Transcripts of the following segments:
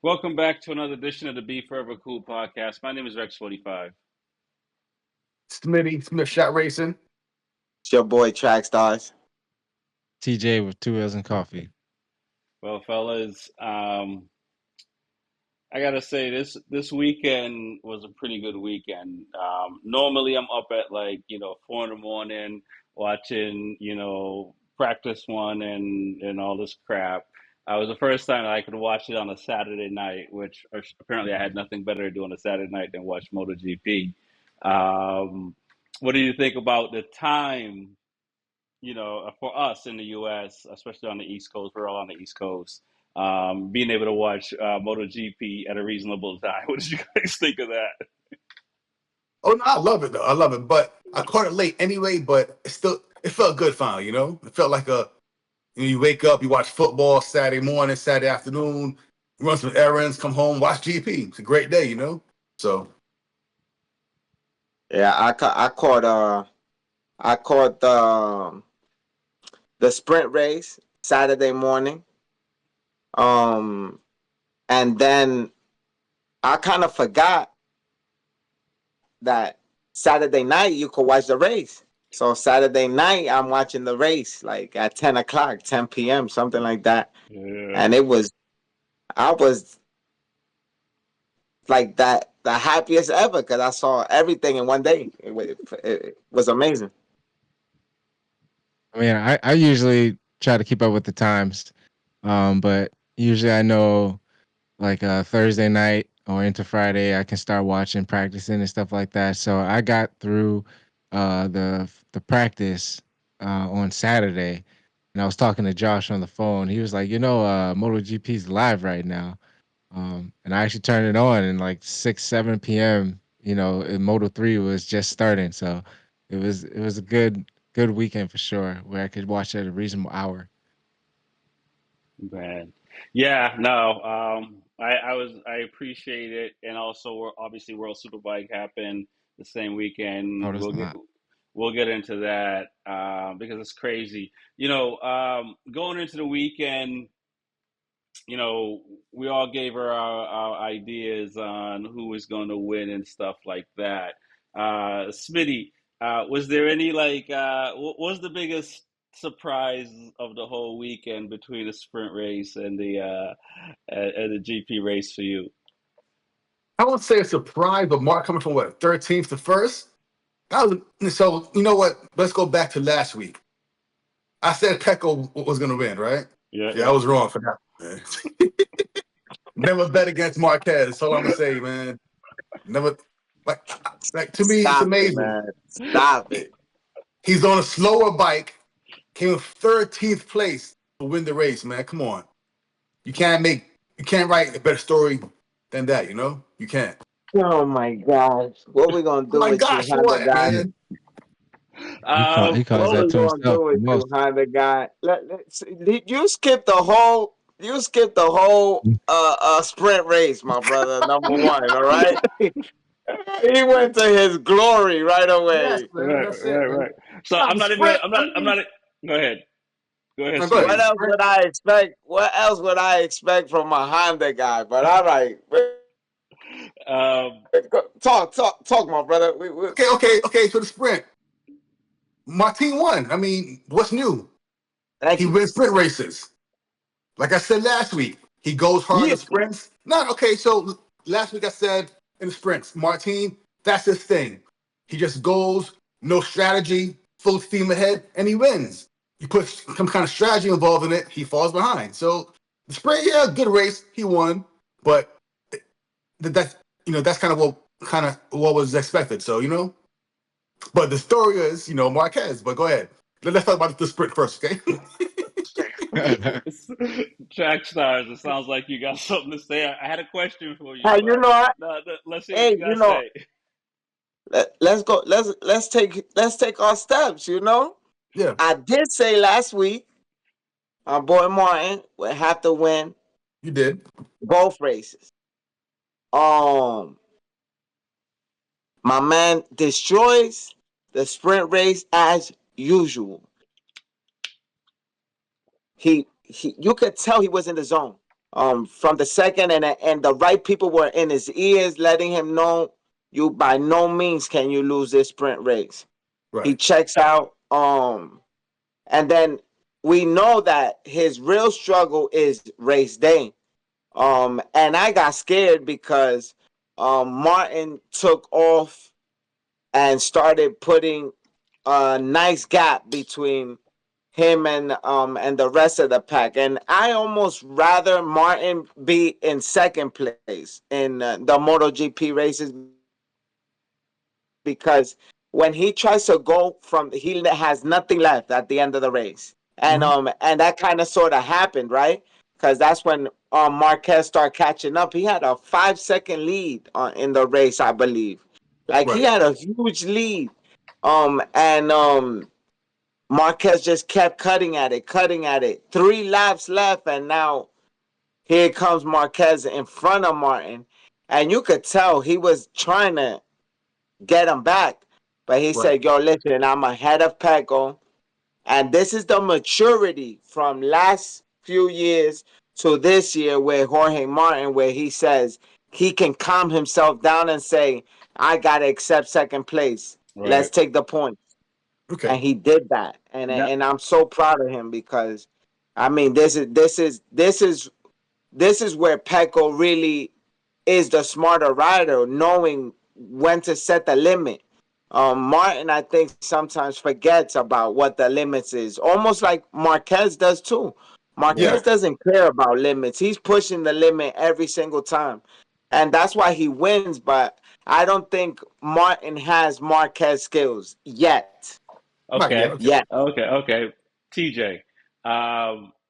Welcome back to another edition of the B4evaKool podcast. My name is Rex45. Smitty, Smith Shot Racing. It's your boy Track Stars. TJ with 2 L's and coffee. Well, fellas, I gotta say this weekend was a pretty good weekend. Normally, I'm up at 4 in the morning watching practice one and all this crap. It was the first time I could watch it on a Saturday night, which apparently I had nothing better to do on a Saturday night than watch MotoGP. Um, what do you think about the time? For us in the U.S., especially on the East Coast, we're all on the East Coast. Being able to watch MotoGP at a reasonable time. What did you guys think of that? Oh no, I love it though. I love it, but I caught it late anyway. But it felt good. Finally, it felt like you wake up, you watch football Saturday morning, Saturday afternoon, run some errands, come home, watch GP. It's a great day. So Yeah, I caught the sprint race Saturday morning. And then I kind of forgot that Saturday night you could watch the race. So Saturday night I'm watching the race like at 10 o'clock, 10 p.m., something like that. Yeah. And I was like the happiest ever because I saw everything in one day. It was amazing. I mean, I usually try to keep up with the times, but usually I know like Thursday night or into Friday I can start watching practicing and stuff like that. So I got through the practice on Saturday, and I was talking to Josh on the phone. He was like, MotoGP's live right now. And I actually turned it on and like 6, 7 p.m. In Moto3 was just starting. So it was a good weekend for sure where I could watch at a reasonable hour. Man. Yeah, no. I appreciate it, and also obviously World Superbike happened the same weekend. Oh, that's not. We'll get into that because it's crazy. Going into the weekend, we all gave our ideas on who was going to win and stuff like that. Smitty, was there any what was the biggest surprise of the whole weekend between the sprint race and the GP race for you? I won't say a surprise, but Mark coming from what 13th to first. So you know what? Let's go back to last week. I said Pecco was going to win, right? Yeah. I was wrong for that. Man. Never bet against Marquez. That's all I'm gonna say, man. Never like to me, it's amazing. Man. Stop it. He's on a slower bike, came in 13th place to win the race, man. Come on. You can't write a better story than that, You can't. Oh my gosh. What we gonna do Oh my with gosh, you, Honda what, guy? man? He calls What that we to gonna himself do with the you, most. Honda guy? You skipped the whole sprint race, my brother. Number one, all right? He went to his glory right Yes, away. man. That's it, man. Right. So Now, I'm the not even. sprint, I'm not. Go ahead. Go ahead, no, go What ahead. Smitty. else would I expect? What else would I expect from a Honda guy? But all right, Um, talk, my brother. Okay. So the sprint, Martin won. I mean, what's new? Thank He you. wins sprint races. Like I said last week, he goes hard in sprints. No, okay. So last week I said in the sprints, Martin, that's his thing. He just goes, no strategy, full steam ahead, and he wins. You put some kind of strategy involved in it, he falls behind. So the sprint, yeah, good race, he won, but that's kind of what was expected. So but the story is Marquez. But go ahead, let's talk about the sprint first, okay? Track stars. It sounds like you got something to say. I had a question for you, Hey, but no, let's see what hey, you got to say. let's go. Let's take our steps. Yeah, I did say last week our boy Martin would have to win you did. both races. Um, my man destroys the sprint race as usual. You could tell he was in the zone. from the second, and the right people were in his ears, letting him know you by no means can you lose this sprint race. He Right. checks out, and then we know that his real struggle is race day. And I got scared because Martin took off and started putting a nice gap between him and the rest of the pack. And I almost rather Martin be in second place in the MotoGP races, because when he tries to go from, he has nothing left at the end of the race. And Hmm. that kind of sort of happened, right? Because that's when Marquez started catching up. He had a 5 second lead in the race, I believe. Like, he Right. had a huge lead. And Marquez just kept cutting at it, cutting at it. 3 laps left, and now here comes Marquez in front of Martin. And you could tell he was trying to get him back. But he Right. said, yo, listen, I'm ahead of Pecco. And this is the maturity from last few years to this year with Jorge Martin, where he says he can calm himself down and say, I got to accept second place. Let's Right. take the point. Okay. And he did that, Yeah. and I'm so proud of him, because I mean, this is where Pecco really is the smarter rider, knowing when to set the limit. Martin, I think, sometimes forgets about what the limits is, almost like Marquez does too. Yeah. Marquez Yeah. doesn't care about limits. He's pushing the limit every single time, and that's why he wins. But I don't think Martin has Marquez skills yet. Not yet. Okay. Okay. Yet. Okay. TJ,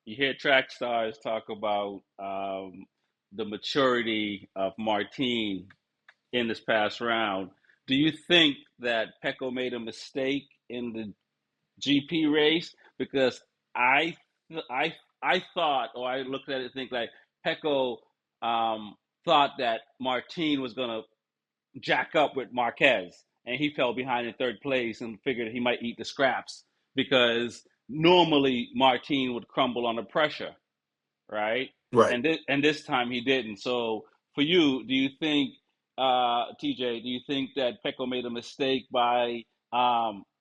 you hear track stars talk about the maturity of Martin in this past round. Do you think that Pecco made a mistake in the GP race? Because I I I thought, or I looked at it and think like Pecco thought that Martin was gonna jack up with Marquez, and he fell behind in third place and figured he might eat the scraps because normally Martin would crumble under pressure, right? Right. And this time he didn't. So for you, do you think, TJ, do you think that Pecco made a mistake by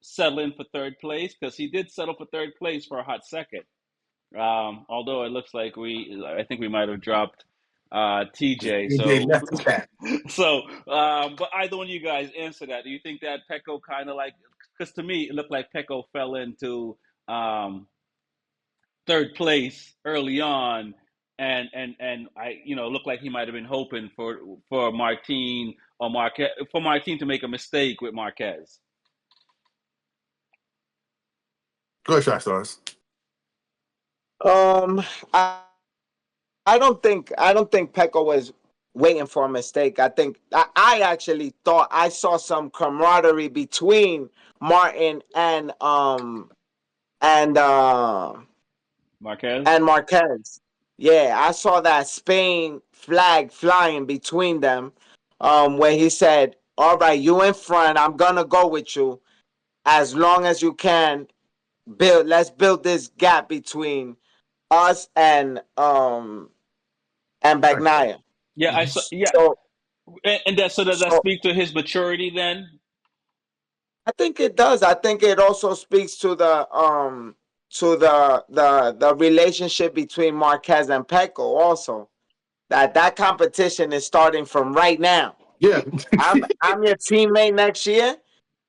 settling for third place? Because he did settle for third place for a hot second. Although it looks like I think we might have dropped TJ. AJ So left the chat. but either one of you guys answer that. Do you think that Pecco kind of like, because to me it looked like Pecco fell into um, third place early on, and I looked like he might have been hoping for Martin or Marquez, for Martin to make a mistake with Marquez. Go ahead, track stars. Um, I don't think Pecco was waiting for a mistake. I actually thought I saw some camaraderie between Martin and uh Marquez. and Marquez. Yeah, I saw that Spain flag flying between them, where he said, "All right, you in front. I'm gonna go with you as long as you can. Let's build this gap between us and Right. Bagnaia." Yeah, I Mhm. saw. Yeah, So and that, so does that so speak to his maturity then? I think it does. I think it also speaks to the relationship between Marquez and Pecco also. That competition is starting from right now. Yeah. I'm your teammate next year,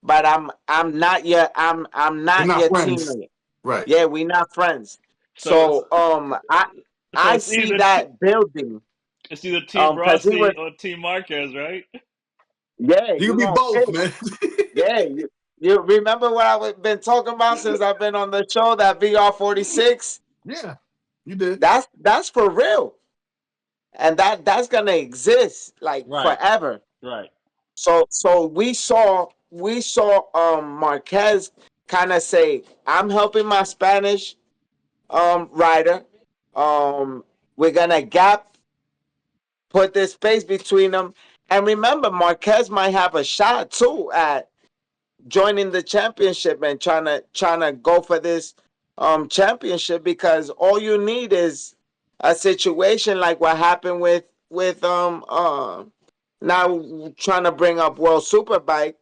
but I'm not your I'm They're not not your friends. teammate. Right. Yeah, we not friends. So So so I see that building. it's either Team Because he Rossi was, or Team Marquez, right? yeah, You you can be gonna both, pick. man. Yeah, you remember what I've been talking about since I've been on the show, that VR 46? Yeah, you did. That's for real. And that's gonna exist like Right, forever. right. So we saw Marquez kind of say, I'm helping my Spanish rider. Um we're gonna put this space between them. And remember, Marquez might have a shot too at joining the championship and trying to go for this championship, because all you need is a situation like what happened with now trying to bring up World Superbike,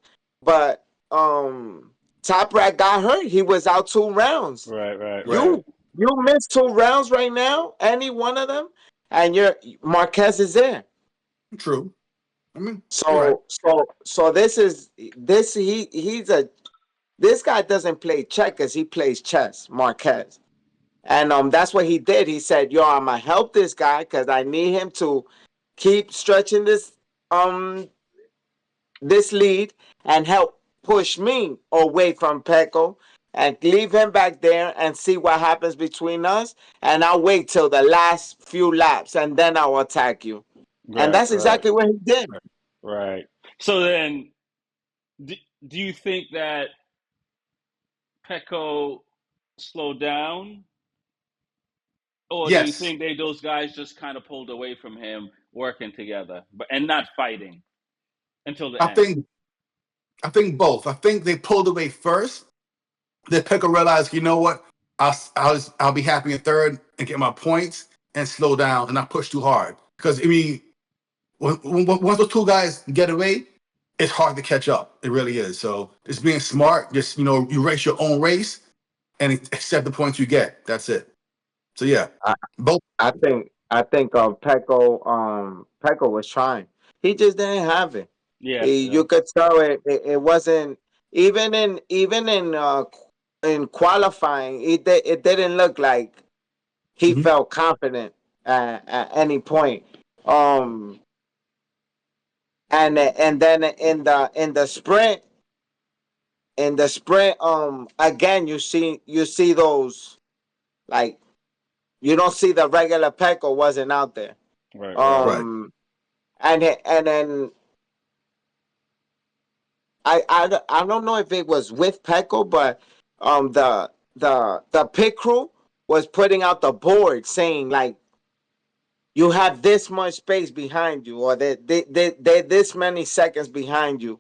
but Top Rat got hurt. He was out 2 rounds. Right, right, Right. right, You missed 2 rounds right now, any one of them, and your Marquez is there. True. I mean, you're right. So he's a this guy doesn't play checkers, he plays chess, Marquez. And that's what he did. He said, "Yo, I'm gonna help this guy because I need him to keep stretching um this lead and help push me away from Pecco and leave him back there and see what happens between us. And I'll wait till the last few laps and then I'll attack you." And right, that's right, exactly what he did. right. So then, do, do you think that Pecco slowed down, or do you Yes. think those guys just kind of pulled away from him, working together, but and not fighting until the I end? think I think both. I think they pulled away first. Then Pickle realized, you know what? I'll be happy in third and get my points and slow down and not push too hard. Because I mean, once those two guys get away, it's hard to catch up. It really is. So just being smart, just you race your own race and accept the points you get. That's it. So yeah, I, both. I think Pecco was trying. He just didn't have it. Yeah, yeah. You could tell it wasn't in qualifying. It didn't look like he Mhm. felt confident at any point. Um, and then in the sprint, again you see those, like, you don't see the regular Pecco wasn't out there. Right, right, Right. Um, and then I don't know if it was with Pecco, but the pit crew was putting out the board saying, like, you have this much space behind you, or they this many seconds behind you,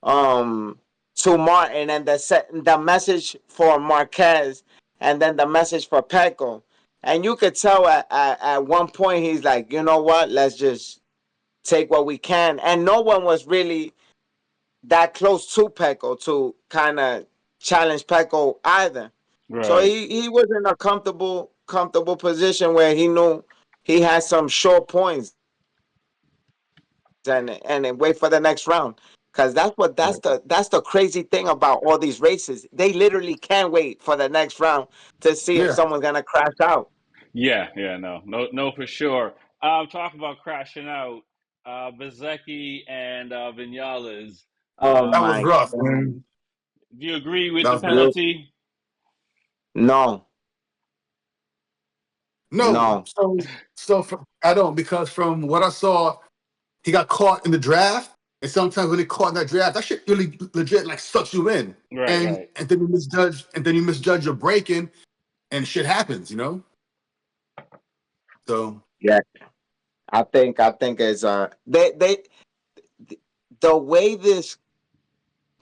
um to Martin, and the message for Marquez, and then the message for Pecco. And you could tell at one point he's like, you know what, let's just take what we can. And no one was really that close to Pecco to kind of challenge Pecco either. So right. he was in a comfortable position where he knew he had some short points, and then wait for the next round. Because Right. that's the crazy thing about all these races. They literally can't wait for the next round to see if Yeah, someone's gonna crash out. Yeah, yeah, no, no, no, for sure. Talk about crashing out. Bezecchi and Vinales. Oh that was my Um, rough, god. man. do you agree with That the was rough. You penalty? no, No, no. I don't, because from what I saw, he got caught in the draft, and sometimes when they caught in that draft, that shit really legit like sucks you in, Right, and right. and then you misjudge your braking, and shit happens. So Yeah, I think it's they the way this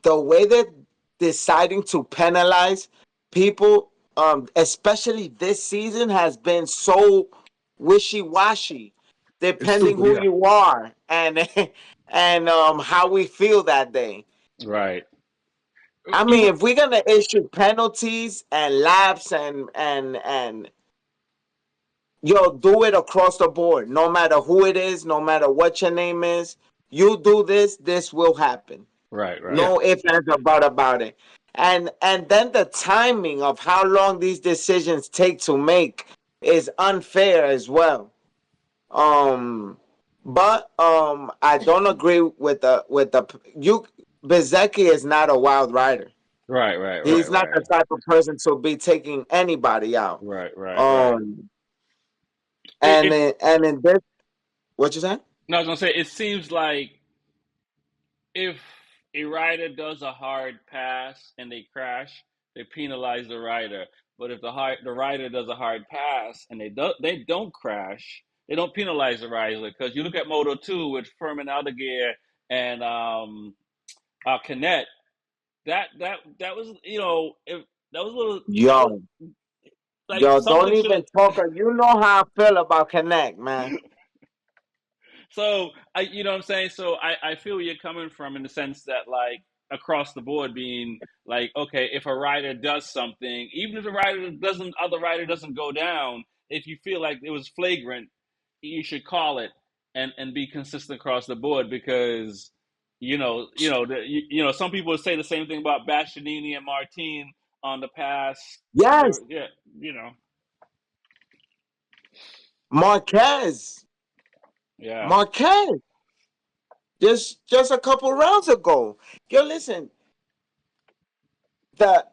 the way they're deciding to penalize people, especially this season, has been so wishy-washy, it's depending stupid. who Yeah, you are and and how we feel that day. Right. I mean, Even if we're gonna issue penalties and laps and do it across the board, no matter who it is, no matter what your name is. You do this will happen. right, right, yeah, No ifs, ands, or but about it. And then the timing of how long these decisions take to make is unfair as well. Um, but I don't agree with the you. Bezecchi is not a wild rider. right, right, right. right, He's not right, the type of person to be taking anybody out. right, right, right. Um, and It, in this, what you saying? no, I was gonna say it seems like if a rider does a hard pass and they crash, they penalize the rider. But if the rider does a hard pass and they don't crash, they don't penalize the rider. Because you look at Moto Two with Furman Aldeguer and Canet, that was if that was a little Yo, like Yo, don't something should even have. talk. You know how I feel about Connect, man. So you know what I'm saying. So I feel where you're coming from in the sense that like across the board being like, okay, if a rider does something, even if the rider doesn't, other rider doesn't go down, if you feel like it was flagrant, you should call it and be consistent across the board because some people would say the same thing about Bastianini and Martin on the past. Yes, Yeah, you know, Marquez, yeah, Marquez, just a couple rounds ago. Yo, listen, the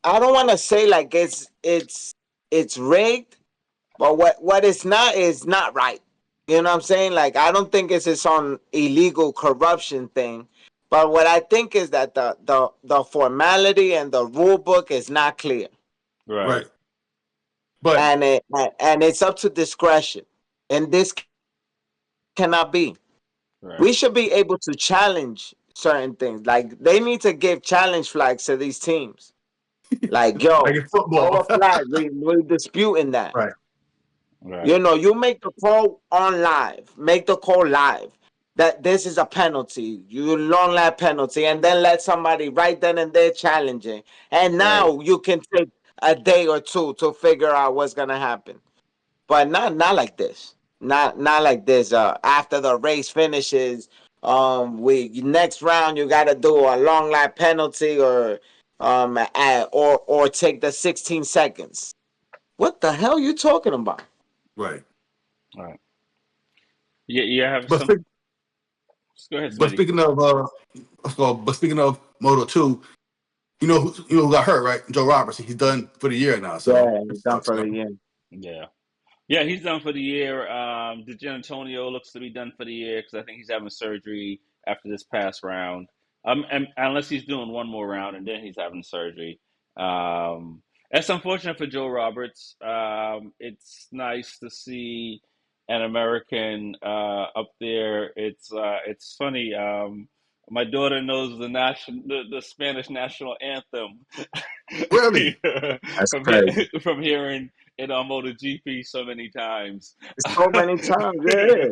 I don't want to say like it's rigged, but what it's not is not right. You know what I'm saying? Like I don't think it's some illegal corruption thing. But what I think is that the formality and the rule book is not clear. right, Right. But And it's up to discretion. And this cannot be. right. We should be able to challenge certain things. Like they need to give challenge flags to these teams. Like, like yo, in throw football. a flag. We're disputing that. Right. Right. You know, you make the call on live. Make the call live. That this is a penalty. You long lap penalty, and then let somebody right then and there challenging. And Right. now you can take a day or two to figure out what's gonna happen. But not like this. Not like this. After the race finishes, we next round you got to do a long lap penalty or take the 16 seconds. What the hell you talking about? Right. Right. Yeah, you have But some. speak, Go ahead, but Smitty. speaking of but speaking of Moto 2, you know who got hurt, right? Joe Roberts. He's done for the year now, so Yeah, it he's done sucks, for man. the year. Yeah. Yeah, he's done for the year. DeGan Antonio looks to be done for the year because I think he's having surgery after this past round. And unless he's doing one more round and then he's having surgery. That's unfortunate for Joe Roberts. It's nice to see an American up there. It's funny. My daughter knows the Spanish national anthem Really? That's from crazy. from hearing it on MotoGP so many times. So many times, yeah.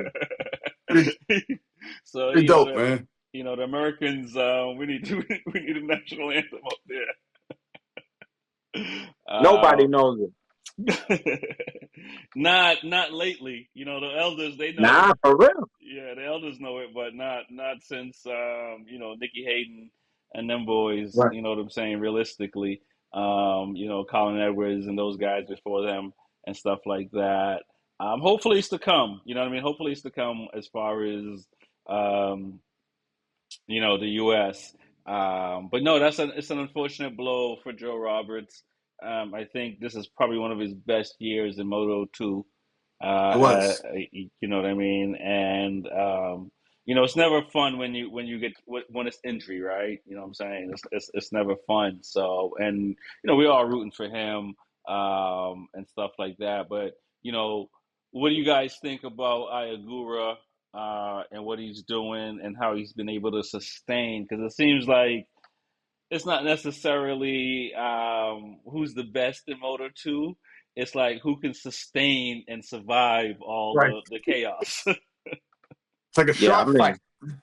Pretty, So pretty dope, man. the Americans, we need to we need a national anthem up there. Nobody knows it. Not lately. The elders they know it. Nah, for real. Yeah, the elders know it, but not since Nicky Hayden and them boys. Right. You know what I'm saying? Realistically, Colin Edwards and those guys before them and stuff like that. Hopefully it's to come. You know what I mean? Hopefully it's to come as far as um, the U.S. But no, it's an unfortunate blow for Joe Roberts. I think this is probably one of his best years in Moto 2. It Uh, was. you know what I mean? And it's never fun when you get when it's injury, right? You know what I'm saying? It's never fun. So, and we're all rooting for him and stuff like that. But what do you guys think about Ayagura and what he's doing and how he's been able to sustain? Because it seems like it's not necessarily who's the best in Moto 2. It's like who can sustain and survive all Right. the chaos. It's like a Yeah, I shark fight. mean,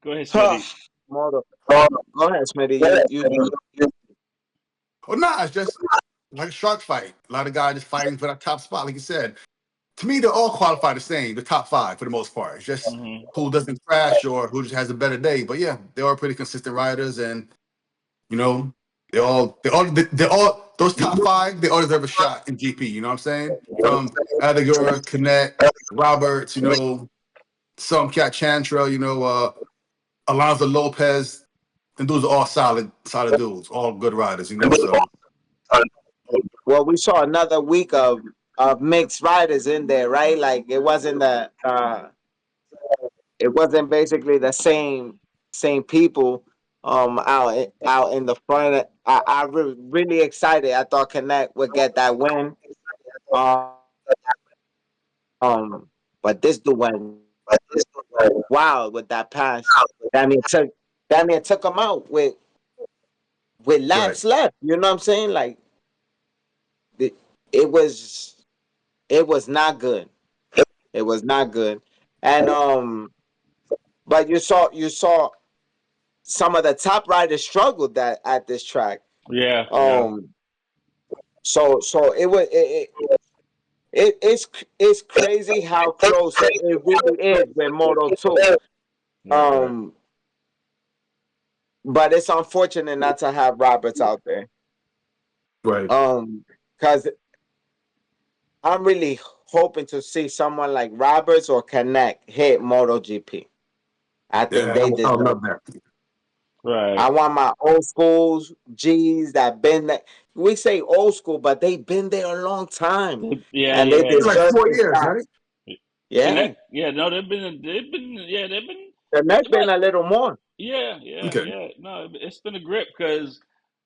Go ahead, huh. Smitty. Motor. Go ahead, Smitty. You Well, nah, it's just like a shark fight. A lot of guys just fighting for that top spot, like you said. To me, they're all qualified the same, the top five for the most part. It's just Hmm. who doesn't crash or who just has a better day. But yeah, they are pretty consistent riders, and you know, they all those top five. They all deserve a shot in GP. You know what I'm saying? From Adagura, Connect, Roberts. Some cat Chantrell. Alonso Lopez. And those are all solid dudes, all good riders. So well, we saw another week of mixed riders in there, right? Like it wasn't basically the same people out in the front. I really excited. I thought Connect would get that win. But this dude went wild with that pass. Damn near took him out with right, laps left. You know what I'm saying? Like it was not good. It was not good. And but you saw some of the top riders struggled that at this track. Yeah, yeah, Um so it was it's crazy how close it really is with Moto 2. right. Um but it's unfortunate not to have Roberts out there. Right. Because I'm really hoping to see someone like Roberts or Connect hit MotoGP. I think Yeah, they I would deserve. love that. Right. I want my old schools G's that been there. We say old school, but they been there a long time, Yeah, and they yeah. It's like deserve 4 this years, shot. right? Yeah, Connect. Yeah, no, they've been, Connect been a little more. yeah, yeah, Okay. yeah. No, it's been a grip because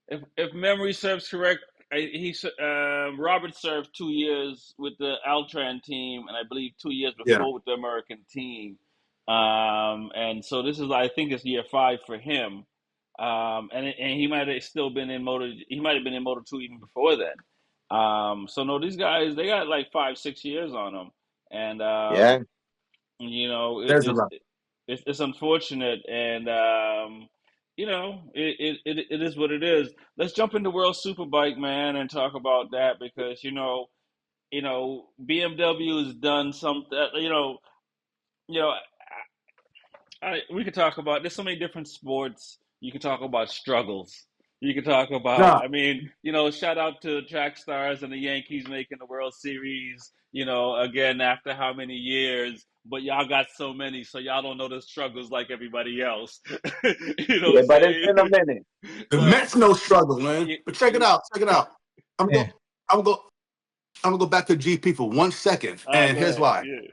if memory serves correct, Robert served 2 years with the Altran team, and I believe 2 years Yeah. before with the American team. And so this is, I think, it's year five for him. And he might have still been in Moto. He might have been in Moto two even before then. So no, these guys they got like 5 6 years on them, and Yeah, you know There's a lot. it's unfortunate, and it is what it is. Let's jump into World Superbike, man, and talk about that because BMW has done something. You know, we could talk about. There's so many different sports. You can talk about struggles. You can talk about. Nah, I mean, shout out to Track Stars and the Yankees making the World Series. Again after how many years? But y'all got so many, so y'all don't know the struggles like everybody else. You know what yeah, I'm but it's saying? been a minute. the But Mets no struggle, man. you, But check it you, out. Check it out. I'm Yeah. go. I'm go. I'm gonna go back to GP for 1 second, and go here's ahead. why. Yeah.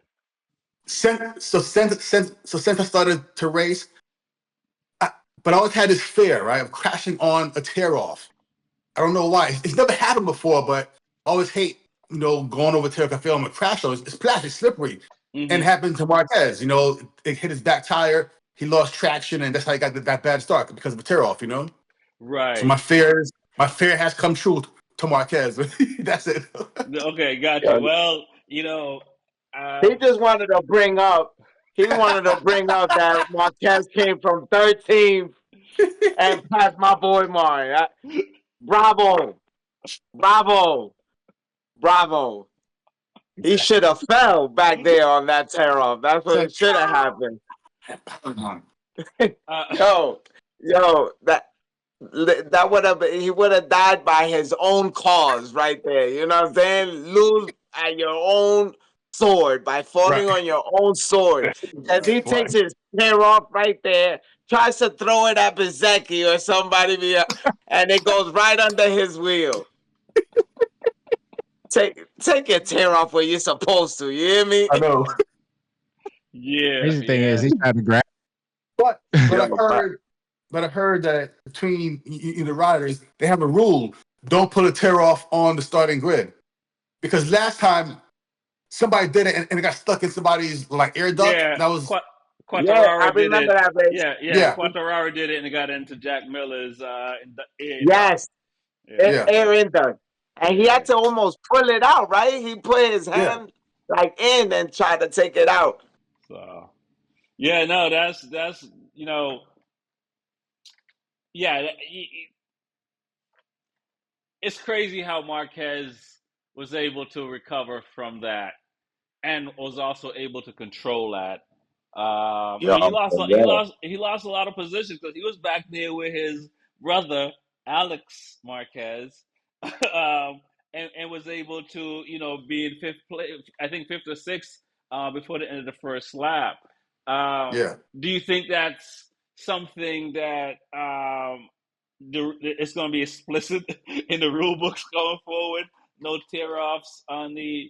Since I started to race, but I always had this fear, right, of crashing on a tear off. I don't know why. It's never happened before, but I always hate, going over tear off. I feel I'm gonna crash. So it's plastic, slippery, and it Hmm. happened to Marquez. It hit his back tire. He lost traction, and that's how he got that bad start because of a tear off. So Right. my fear has come true to Marquez. That's it. Okay, got Yeah. you. Well, He um, just wanted to bring up. He wanted to bring up that Marquez came from 13th and passed my boy Mari. Bravo, bravo, bravo. He should have fell back there on that tear off. That's what Said, it should have happened. uh, Yo, yo, that would have he would have died by his own cause right there. You know what I'm saying? Lose at your own sword by right. falling on your own sword. As he Boy. takes his hair off right there, tries to throw it at Bezecchi or somebody, and it goes right under his wheel. Take your tear off where you're supposed to. You hear me? I know. yeah, Crazy thing is, yeah. he tried to grab. But Yo, I've heard, that between the riders, they have a rule: don't put a tear off on the starting grid, because last time somebody did it and it got stuck in somebody's like air duct. Yeah, That was yeah, I Quartararo did it. remember that race. Yeah, yeah, yeah, Quartararo did it, and it got into Jack Miller's ear duct. Yes, Yeah, yeah, air in done. And he yeah. had to almost pull it out, right? He put his yeah. hand like in and tried to take it out. So, yeah, no, that's yeah. It's crazy how Marquez was able to recover from that and was also able to control that. I Yo, mean, for real. he lost a lot of positions because he was back there with his brother Alex Marquez, and was able to be in fifth place. I think fifth or sixth before the end of the first lap. Yeah. Do you think that's something that it's going to be explicit in the rule books going forward? No tear offs on the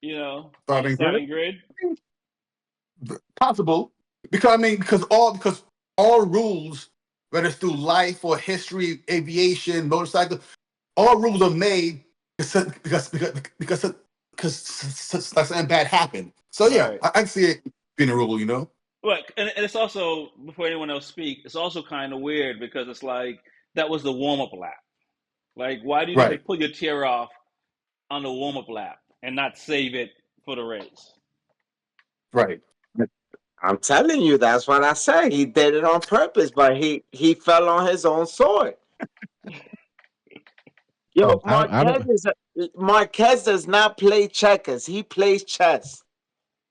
Starting grid, starting grid. possible, because all rules, whether it's through life or history, aviation, motorcycle, all rules are made because something bad happened. So yeah, Right. I can see it being a rule. Well, and it's also, before anyone else speak, it's also kind of weird because it's like that was the warm up lap. Like, why do you need to Right. pull your chair off on the warm up lap and not save it for the race. Right. I'm telling you, that's what I say. He did it on purpose, but he fell on his own sword. Yo, I don't. Marquez does not play checkers. He plays chess.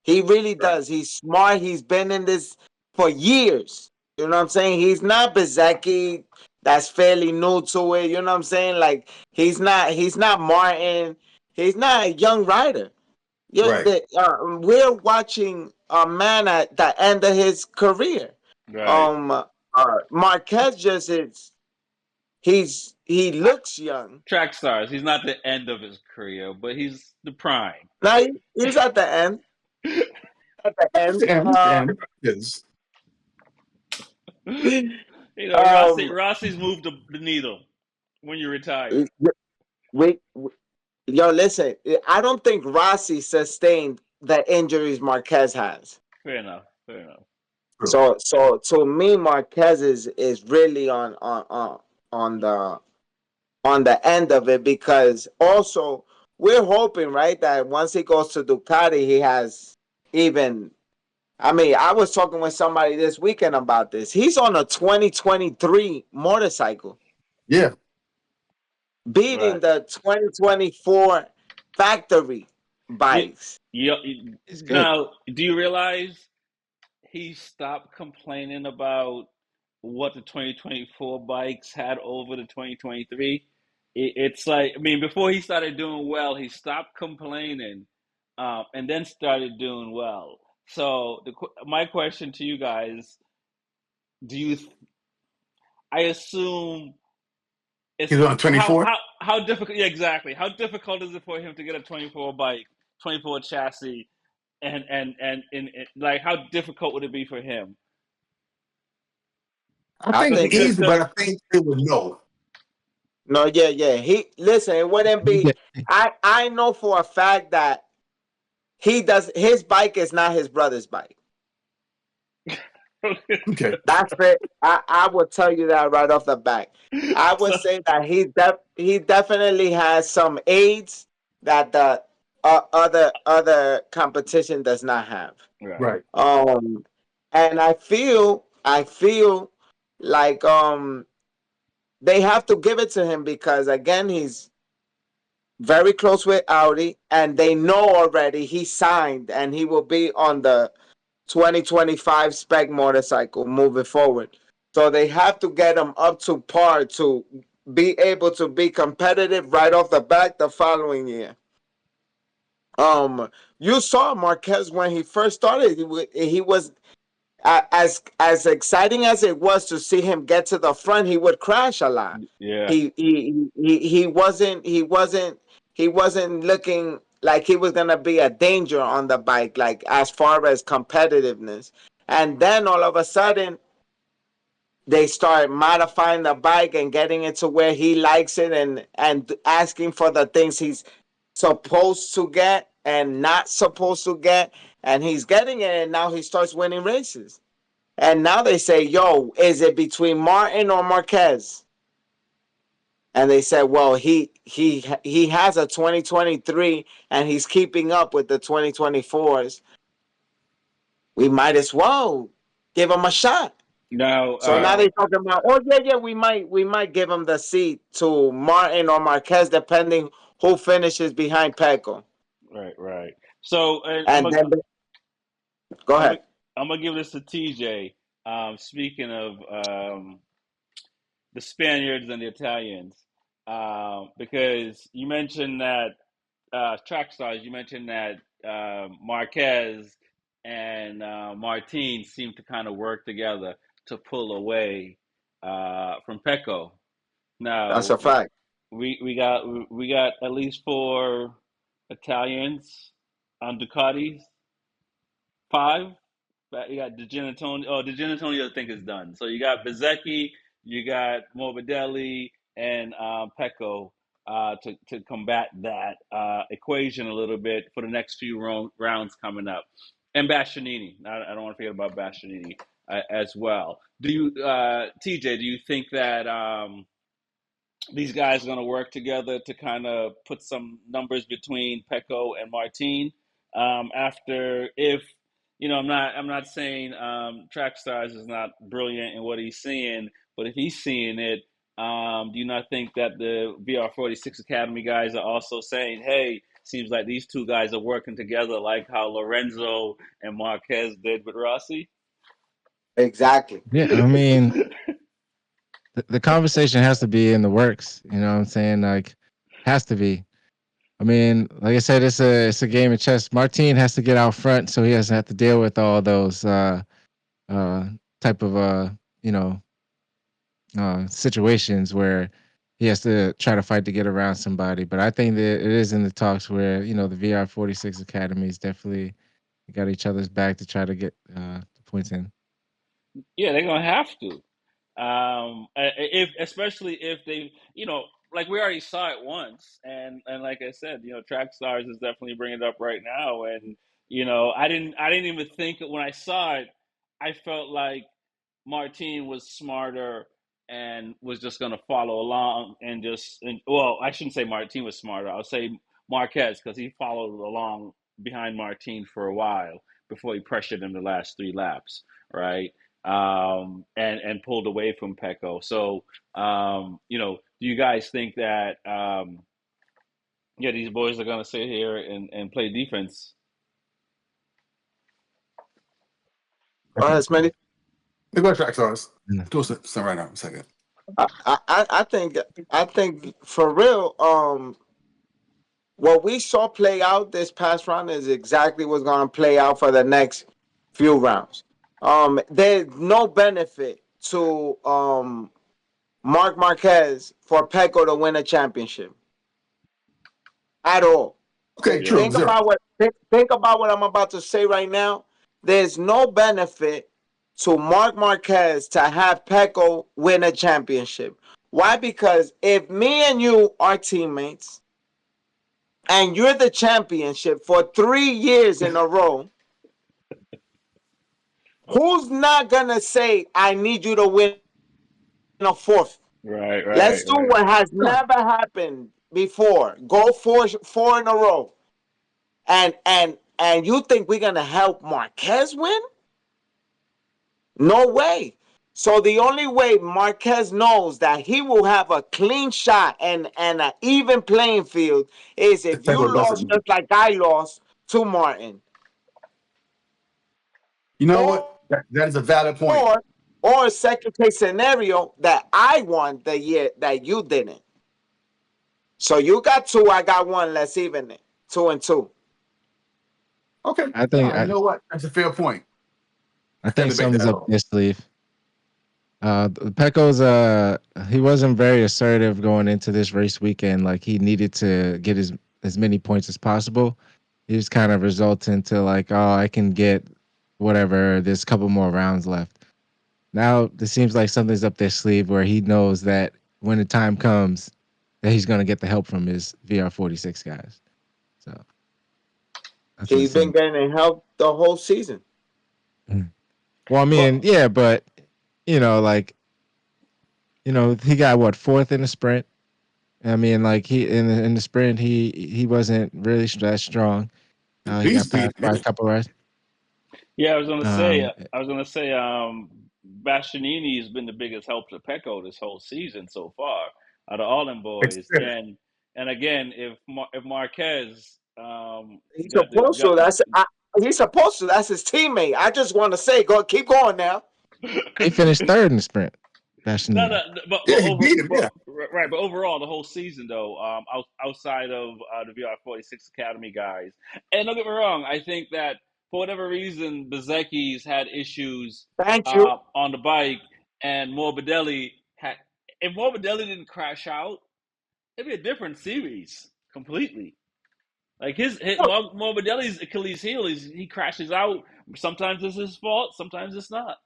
He really Right. does. He's smart. He's been in this for years. You know what I'm saying? He's not Bezecchi that's fairly new to it. You know what I'm saying? Like he's not Martin. He's not a young rider. Right. We're watching a man at the end of his career. Right. Marquez just is. He looks young. Track stars. He's not the end of his career, but he's the prime. Now he's at the end. At the That's end. the end. That's the end. Yes. You know, Um, Rossi's moved the needle when you retire. we, yo, listen. I don't think Rossi sustained the injuries Marquez has. Fair enough. Fair enough. True. So to me, Marquez is really on the on the end of it, because also we're hoping, right, that once he goes to Ducati, he has even. I mean, I was talking with somebody this weekend about this. He's on a 2023 motorcycle, Yeah. beating Right. the 2024 factory You, bikes. It's good. now, do you realize he stopped complaining about what the 2024 bikes had over the 2023? It's like, I mean, before he started doing well, he stopped complaining, and then started doing well. So, my question to you guys: Do you? I assume He's it's on 24. how difficult? Yeah, exactly. How difficult is it for him to get a 24 bike, 24 chassis, and like how difficult would it be for him? I I think Because think easy, but I think they would know. no, yeah. He listen. It wouldn't be. Yeah. I know for a fact that he does. His bike is not his brother's bike. Okay. That's it. I will tell you that right off the bat. I would so say that he definitely has some aids that the other competition does not have. right, Right. Um, and I feel like they have to give it to him, because again he's very close with Audi, and they know already he signed and he will be on the 2025 spec motorcycle moving forward. So they have to get him up to par to be able to be competitive right off the bat the following year. You saw Marquez when he first started. He was as exciting as it was to see him get to the front. He would crash a lot. yeah, He wasn't looking like he was gonna be a danger on the bike, like as far as competitiveness. And then all of a sudden, they start modifying the bike and getting it to where he likes it, and asking for the things he's supposed to get and not supposed to get, and he's getting it, and now he starts winning races. And now they say, yo, is it between Martin or Marquez? And they said, well, he has a 2023 and he's keeping up with the 2024s. We might as well give him a shot. now, So now they're talking about, oh yeah, we might give him the seat to Martin or Marquez, depending who finishes behind Pecco. right. So, and And then go I'm gonna, ahead. I'm gonna give this to TJ. Speaking of the Spaniards and the Italians, because you mentioned that track stars. You mentioned that Marquez and Martin seem to kind of work together to pull away from Pecco. That's Now a fact. we got at least four Italians on Ducatis. Five. But you got DeGenatoni. Oh, DeGenatoni, I think is done. So you got Bezecchi, you got Morbidelli, and Pecco to combat that equation a little bit for the next few rounds coming up. And Bastianini. I don't want to forget about Bastianini as well. Do you, TJ? Do you think that these guys are going to work together to kind of put some numbers between Pecco and Martin. After if I'm not saying Track Stars is not brilliant in what he's seeing, but if he's seeing it, do you not think that the VR46 Academy guys are also saying, "Hey, seems like these two guys are working together, like how Lorenzo and Marquez did with Rossi"? Exactly. Yeah, I mean, the conversation has to be in the works. You know what I'm saying? Like, has to be. I mean, like I said, it's a game of chess. Martin has to get out front, so he doesn't have to deal with all those uh type of you know situations where he has to try to fight to get around somebody. But I think that it is in the talks where the VR46 Academy is definitely got each other's back to try to get the points in. Yeah, they're gonna have to. If especially if they, like we already saw it once, and like I said, Track Stars is definitely bringing it up right now, and I didn't even think when I saw it, I felt like Martin was smarter and was just going to follow along well, I shouldn't say Martin was smarter. I'll say Marquez because he followed along behind Martin for a while before he pressured him the last three laps, right? And pulled away from Pecco. So, do you guys think that, yeah, these boys are going to sit here and play defense? I Go ahead, think so. Smitty. They go Track Stars. Mm. Do something right now. A second. I think for real, what we saw play out this past round is exactly what's going to play out for the next few rounds. There's no benefit to Mark Marquez for Pecco to win a championship at all. Okay, Yeah. true. Think Zero. about what I'm about to say right now. There's no benefit to Mark Marquez to have Pecco win a championship. Why? Because if me and you are teammates and you're the championship for 3 years in a row, who's not gonna say I need you to win a fourth? Let's Right, do what right, has right. never happened before. Go four in a row, and you think we're gonna help Marquez win? No way. So the only way Marquez knows that he will have a clean shot and an even playing field is if Pecco you doesn't lost know. just like I lost to Martin, You know or what? That is a valid point. or a second case scenario that I won the year that you didn't. So you got two, I got one. Let's even it. 2-2. Okay. I think No, you I, know what? That's a fair point. I Can't think debate something's that at up all. their sleeve. Pecco's he wasn't very assertive going into this race weekend. Like he needed to get as many points as possible. He was kind of resulting to like, oh, I can get whatever. There's a couple more rounds left. Now it seems like something's up their sleeve where he knows that when the time comes, that he's gonna get the help from his VR46 guys. So that's what it He's been seems. getting help the whole season. Mm. Well, I mean, Well, yeah, but like he got what fourth in the sprint. I mean, like he in the sprint, he wasn't really that strong. He he's got speed. passed by a couple of Yeah, I was gonna say, um, Bastianini has been the biggest help to Pecco this whole season so far out of all them boys. Experience. And again, if Marquez He's got the supposed to. He's supposed to. That's his teammate. I just want to say, go keep going now. he finished third in the sprint. no, Passionini. no, Yeah, he beat him. but Yeah. right, but overall the whole season though, outside of the VR46 Academy guys, and don't get me wrong, I think that for whatever reason, Bezecchi's had issues Thank you. on the bike, and Morbidelli had. If Morbidelli didn't crash out, it'd be a different series completely. Like Morbidelli's Achilles heel is he crashes out. Sometimes it's his fault, sometimes it's not.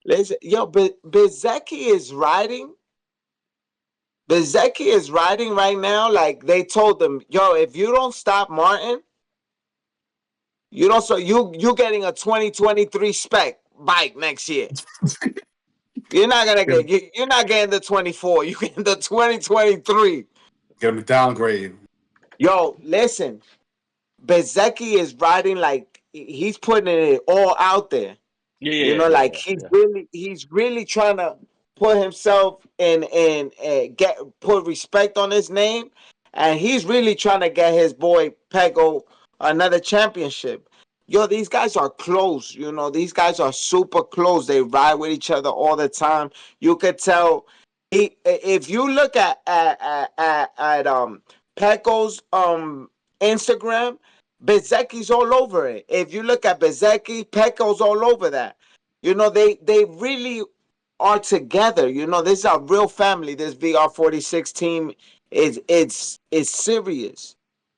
Listen, yo, but Bezecchi is riding. Bezecchi is riding right now. Like they told him, yo, if you don't stop Martin, you don't. So you getting a 2023 spec bike next year. You're not gonna Get him, get. You're not getting the 24. You getting the 2023. get him a downgrade. Yo, listen. Bezecchi is riding like he's putting it all out there. Yeah, You yeah, know, yeah, like yeah, he's really trying to put himself in and get put respect on his name, and he's really trying to get his boy Pego another championship. Yo, these guys are close. You know, these guys are super close. They ride with each other all the time. You could tell. If you look at Peco's Instagram, Bezecchi's all over it. If you look at Bezecchi, Peco's all over that. You know, they really are together. You know, this is a real family. This VR46 team is serious.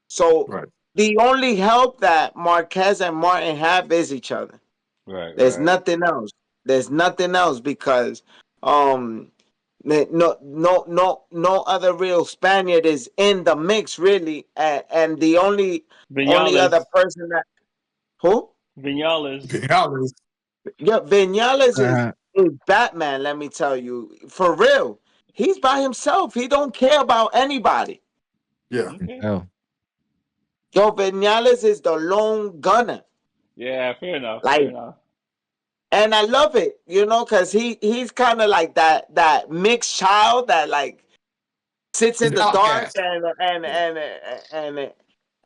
So Right. the only help that Marquez and Martin have is each other. right, There's right. nothing else. There's nothing else because um no other real Spaniard is in the mix really, and the only other Vinales, person that who Vinales. Vinales. yeah, Vinales Uh, is Batman. Let me tell you, for real, he's by himself. He don't care about anybody. Yeah. Okay. oh, Yo, Vinales is the lone gunner. Yeah, fair enough, fair Like, enough. and I love it, you know, because he's kind of like that mixed child that like sits He's in an the dark outcast. Yeah. and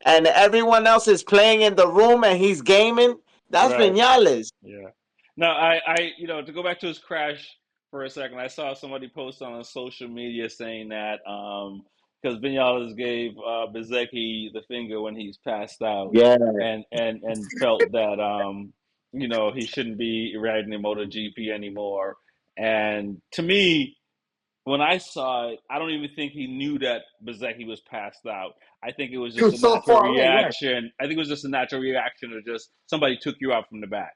and everyone else is playing in the room and he's gaming. That's Right. Vinales. Yeah. No, to go back to his crash for a second, I saw somebody post on social media saying that because Vinales gave Bezecchi the finger when he's passed out, Yeah, and felt that he shouldn't be riding in MotoGP anymore. And to me, when I saw it, I don't even think he knew that Bezecchi was passed out. I think it was He just a was so natural far away. Yeah. reaction. I think it was just a natural reaction of just somebody took you out from the back.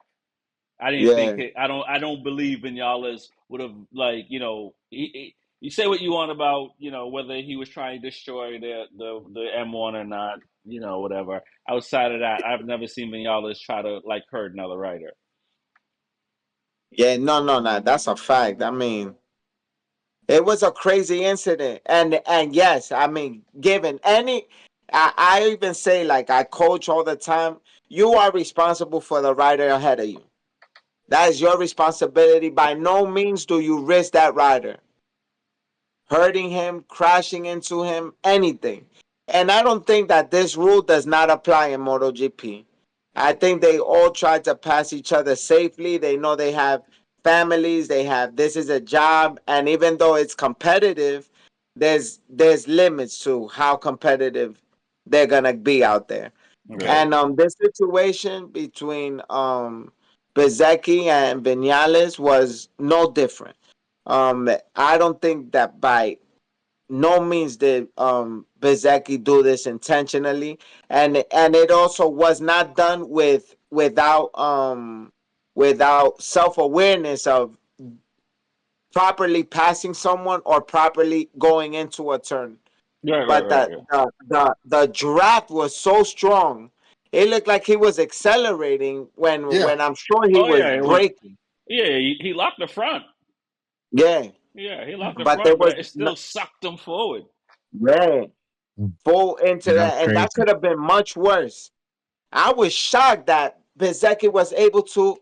I didn't think yeah, it, I don't believe Vinales would have like you say what you want about whether he was trying to destroy the M1 or not, whatever. Outside of that, I've never seen Vinales try to like hurt another rider. yeah. No. That's a fact. I mean, it was a crazy incident, and yes, I mean, given any, I even say like I coach all the time. You are responsible for the rider ahead of you. That is your responsibility. By no means do you risk that rider hurting him, crashing into him, anything. And I don't think that this rule does not apply in MotoGP. I think they all try to pass each other safely. They know they have families, they have this is a job, and even though it's competitive, there's limits to how competitive they're gonna be out there. Right. And this situation between Bezecchi and Vinales was no different. I don't think that by no means did Bezecchi do this intentionally, and it also was not done without self awareness of properly passing someone or properly going into a turn. Right, right, But right, yeah. the draft was so strong. It looked like he was accelerating Yeah. when I'm sure he Oh was yeah, it was. braking. Yeah, he locked the front. Yeah, Yeah, he locked the but there front, was but it still sucked him forward. yeah, full into that was that, and that crazy. could have been much worse. I was shocked that Bezecchi was able to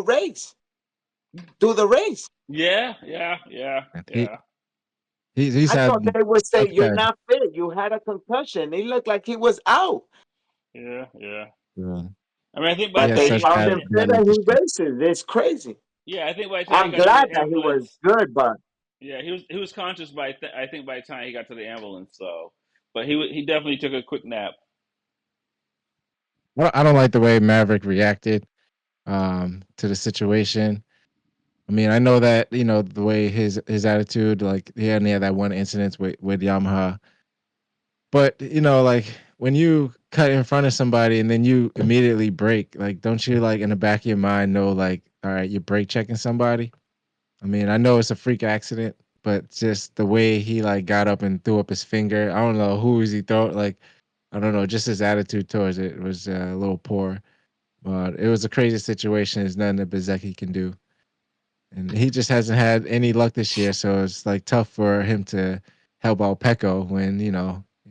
race, do the race. Yeah, yeah, yeah, He yeah, he's I thought had they would say tough you're guys. not fit. You had a concussion. He looked like he was out, yeah, yeah. Yeah. I mean, I think by He the but had time they he such got found to bad him the fit medical and he history. races. It's crazy. yeah, I think by the time he I'm got to glad the that he was ambulance, good, but yeah, he was conscious I think by the time he got to the ambulance. So, but he definitely took a quick nap. I don't like the way Maverick reacted to the situation. I mean, I know that the way his attitude, like he only had that one incident with Yamaha, but like when you cut in front of somebody and then you immediately brake, like don't you like in the back of your mind know like, all right, you're brake checking somebody? I mean, I know it's a freak accident, but just the way he like got up and threw up his finger, I don't know who was he throwing. Like, I don't know, just his attitude towards it was a little poor. But it was a crazy situation. There's nothing that Bezecchi can do. and he just hasn't had any luck this year. So it's like tough for him to help out Pecco when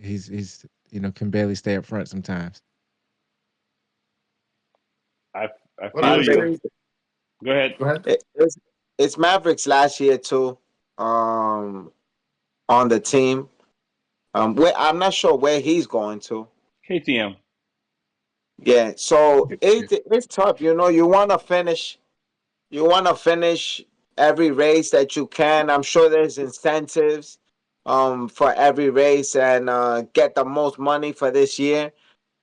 he's can barely stay up front sometimes. I I What I feel would you. Mavericks, say, Go ahead. go ahead. it's Mavericks last year too. Um, on the team. Where I'm not sure where he's going to. KTM. Yeah, so Yeah. it's tough. You want to finish. You want to finish every race that you can. I'm sure there's incentives for every race and get the most money for this year.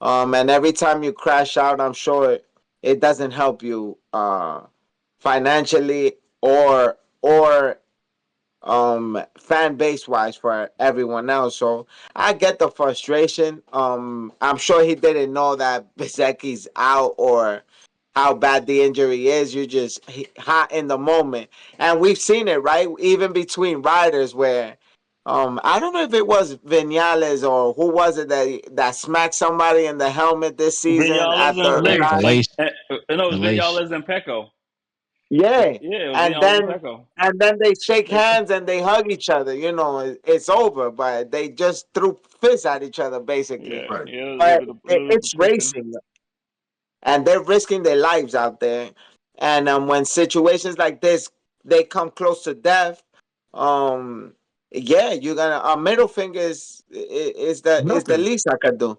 And every time you crash out, I'm sure it doesn't help you financially or fan base wise for everyone else. So I get the frustration. I'm sure he didn't know that Bezecki's out or how bad the injury is. You just hot in the moment. And we've seen it, right? Even between riders where I don't know if it was Vinales or who was it that smacked somebody in the helmet this season Vinales at the and, track. Galatian, no, it was Galatian. Vinales and Pecco. Yeah. Yeah, it was And Vinales and then Pecco. and then they shake They, hands and they hug each other. It's over, but they just threw fists at each other basically. yeah, Right. yeah, But it was the it's pushing. racing, and they're risking their lives out there. And when situations like this they come close to death, yeah, you're gonna a middle finger is the Nothing. least I could do.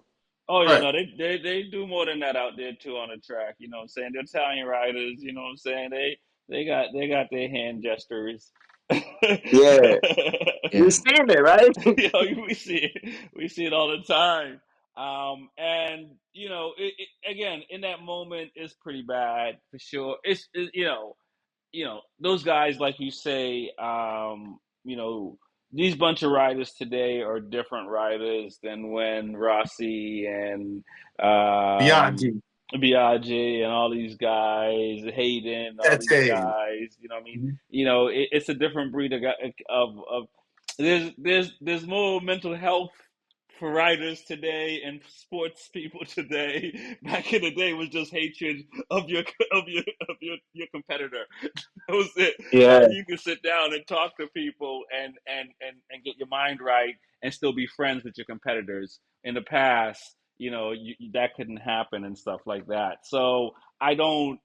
Oh yeah, Right. no, they do more than that out there too on the track. You know what I'm saying? The Italian riders, you know what I'm saying? They got their hand gestures. Yeah, you've Yeah, seen it, right? We see it all the time. And again, in that moment, it's pretty bad for sure. Those guys, like you say, these bunch of riders today are different riders than when Rossi and um, Biaggi. Biaggi and all these guys, Hayden, all That's these a. guys. You know, what I mean, Mhm. it's a different breed of. There's more mental health for riders today and sports people today. Back in the day, was just hatred of your competitor. That was it. Now Yeah, you can sit down and talk to people and get your mind right and still be friends with your competitors. In the past, that couldn't happen and stuff like that. So I don't.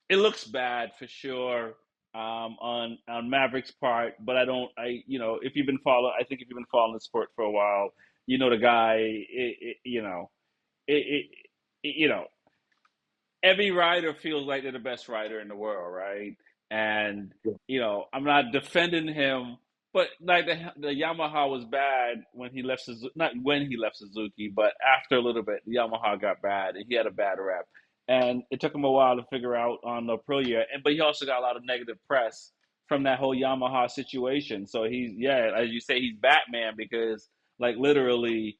It looks bad for sure on Maverick's part, but I don't. If you've been following, I think if you've been following the sport for a while, the guy. It, you know, every rider feels like they're the best rider in the world, right? And I'm not defending him, but like the Yamaha was bad when he left Suzuki, not when he left Suzuki, but after a little bit, the Yamaha got bad and he had a bad rep. And it took him a while to figure out on the pro year, but he also got a lot of negative press from that whole Yamaha situation. So as you say, he's Batman because like literally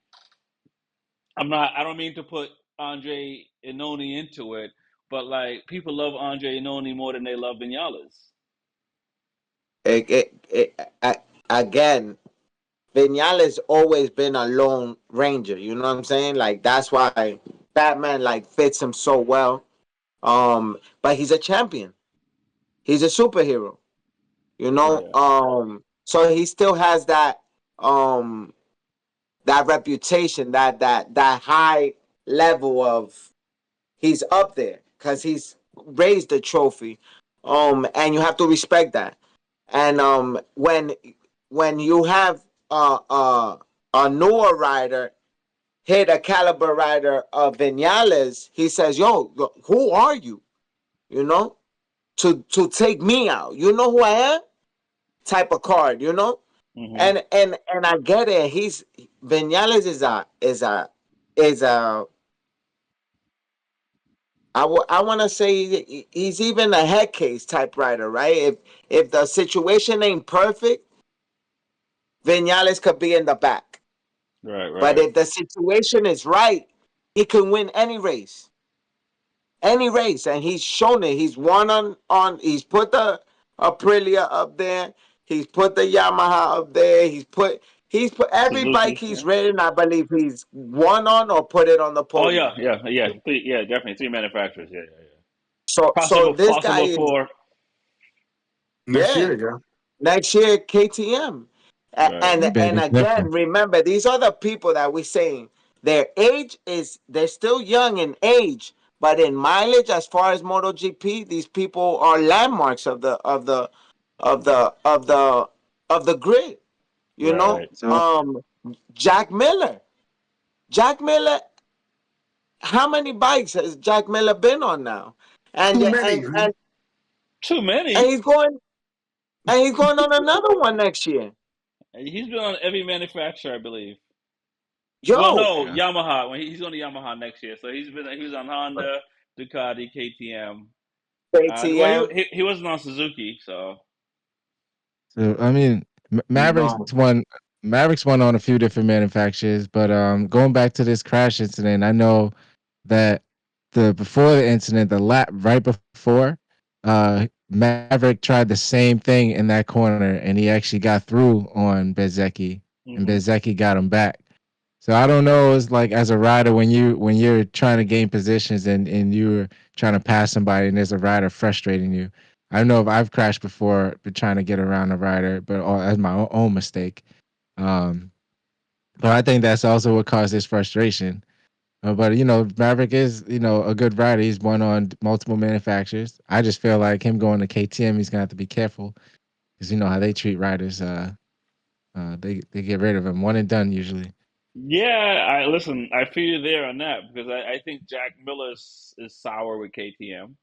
I don't mean to put Andre Inoni into it, but like people love Andre Inoni more than they love Vinales. again, Vinales always been a lone ranger. You know what I'm saying? Like that's why Batman like fits him so well. But he's a champion. He's a superhero. You know. Yeah. So he still has um that reputation, that high level of he's up there because he's raised the trophy. And you have to respect that. And when you have a newer rider hit a caliber rider of Vinales, he says, "Yo, who are you? You know, to take me out. You know who I am?" Type of card, you know. Hmm. And I get it. He's Vinales is a I want to say he's even a head case type rider, right? If the situation ain't perfect, Vinales could be in the back. Right. But Right. if the situation is right, he can win any race, and he's shown it. He's won on. He's put the Aprilia up there. He's put the Yamaha up there. He's put every bike Suzuki. he's Yeah. ridden. I believe he's won on or put it on the Oh yeah. podium. Yeah. Yeah. Definitely three manufacturers. Yeah. Yeah. Yeah. So Possible. this guy Possible is four. Next Yeah, year, yeah. next year KTM. Right. He And better again, careful. remember these are the people that we're saying their age is they're still young in age, but in mileage, as far as MotoGP, these people are landmarks of the grid. You know, Right. Jack Miller. Jack Miller. How many bikes has Jack Miller been on now? And Too many, and man. and Too and many. he's going on another one next year. He's been on every manufacturer, I believe. Well, Yo, no, Yeah. Yamaha. When he's on the Yamaha next year, so he was on Honda, Ducati, KTM. Well, KTM. he wasn't on Suzuki, so So I mean, Mavericks No. won. Mavericks won on a few different manufacturers, but going back to this crash incident, I know that the before the incident, the lap right before, Maverick tried the same thing in that corner, and he actually got through on Bezecchi, and hmm Bezecchi got him back. So I don't know. It's like as a rider when you're trying to gain positions and you're trying to pass somebody, and there's a rider frustrating you. I don't know if I've crashed before, but trying to get around a rider, but as my own mistake. Um, but I think that's also what caused this frustration. But Maverick is a good rider. He's won on multiple manufacturers. I just feel like him going to KTM, he's gonna have to be careful because you know how they treat riders. They get rid of him one and done usually. yeah. I listen. I feel you there on that because I think Jack Miller is sour with KTM.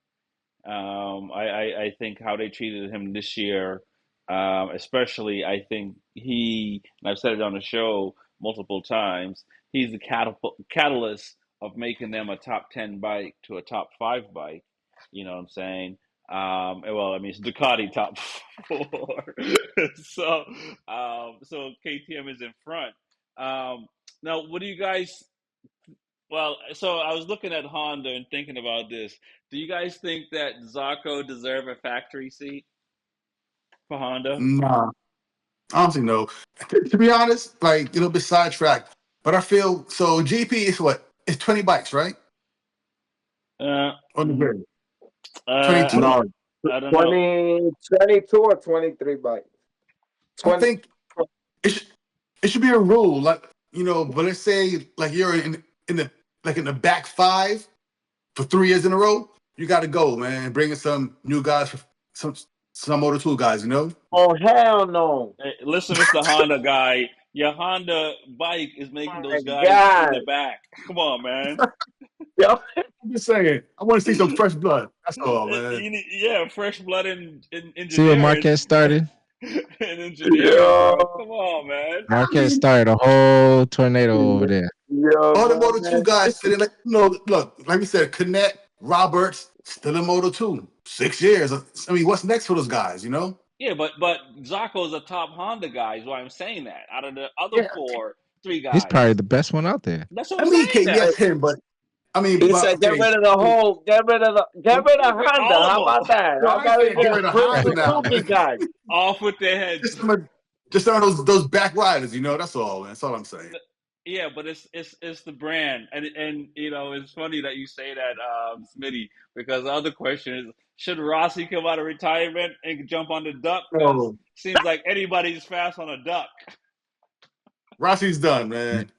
I think how they treated him this year, especially, I think and I've said it on the show multiple times, he's the catalyst of making them a top 10 bike to a top five bike. You know what I'm saying? Well, I mean, it's Ducati top four. so, so KTM is in front. Um, now, what do you guys well, so I was looking at Honda and thinking about this. Do you guys think that Zarco deserve a factory seat for Honda? Nah, honestly, no. To be honest, like a little bit sidetracked, but I feel so. GP is what? It's 20 bikes, right? Uh, On the grid. I 22. don't, No. I don't know. 2022 or 23 bikes. I 20. think it should, it should be a rule, like but let's say like you're in the in the back five for 3 years in a row, you got to go, man. Bringing some new guys, some Moto 2 guys, Oh, hell no. Hey, listen, Mr. Honda guy, your Honda bike is making My those guys in the God. back. Come on, man. Yo. I'm just saying, I want to see some fresh blood. That's all, man. Yeah, fresh blood in See what engineering Marquez started? in engineering, bro. Yo. Come on, man. I Marquez mean, started a whole tornado over there. all the Yo, Moto 2 man. guys sitting like, look, like we said, Canet, Roberts, still in Moto 2. 6 years. I mean, what's next for those guys? Yeah, but Zarco's a top Honda guy. Is why I'm saying that. Out of the other Yeah. three He's probably guys, the best one out there. that's what I I'm mean, saying. okay, That yes, him, but I mean, He but said, get okay. rid of the whole, get rid of Honda. all How of about them that? No, How I ain't about we saying get get rid of bring Honda now, Suzuki man. guys? off with their heads. Just some of those back riders, that's all, man. That's all I'm saying. Yeah, but it's the brand, and it's funny that you say that, Smitty, because the other question is, should Rossi come out of retirement and jump on the duck? Because No. seems like anybody's fast on a duck. Rossi's done, man.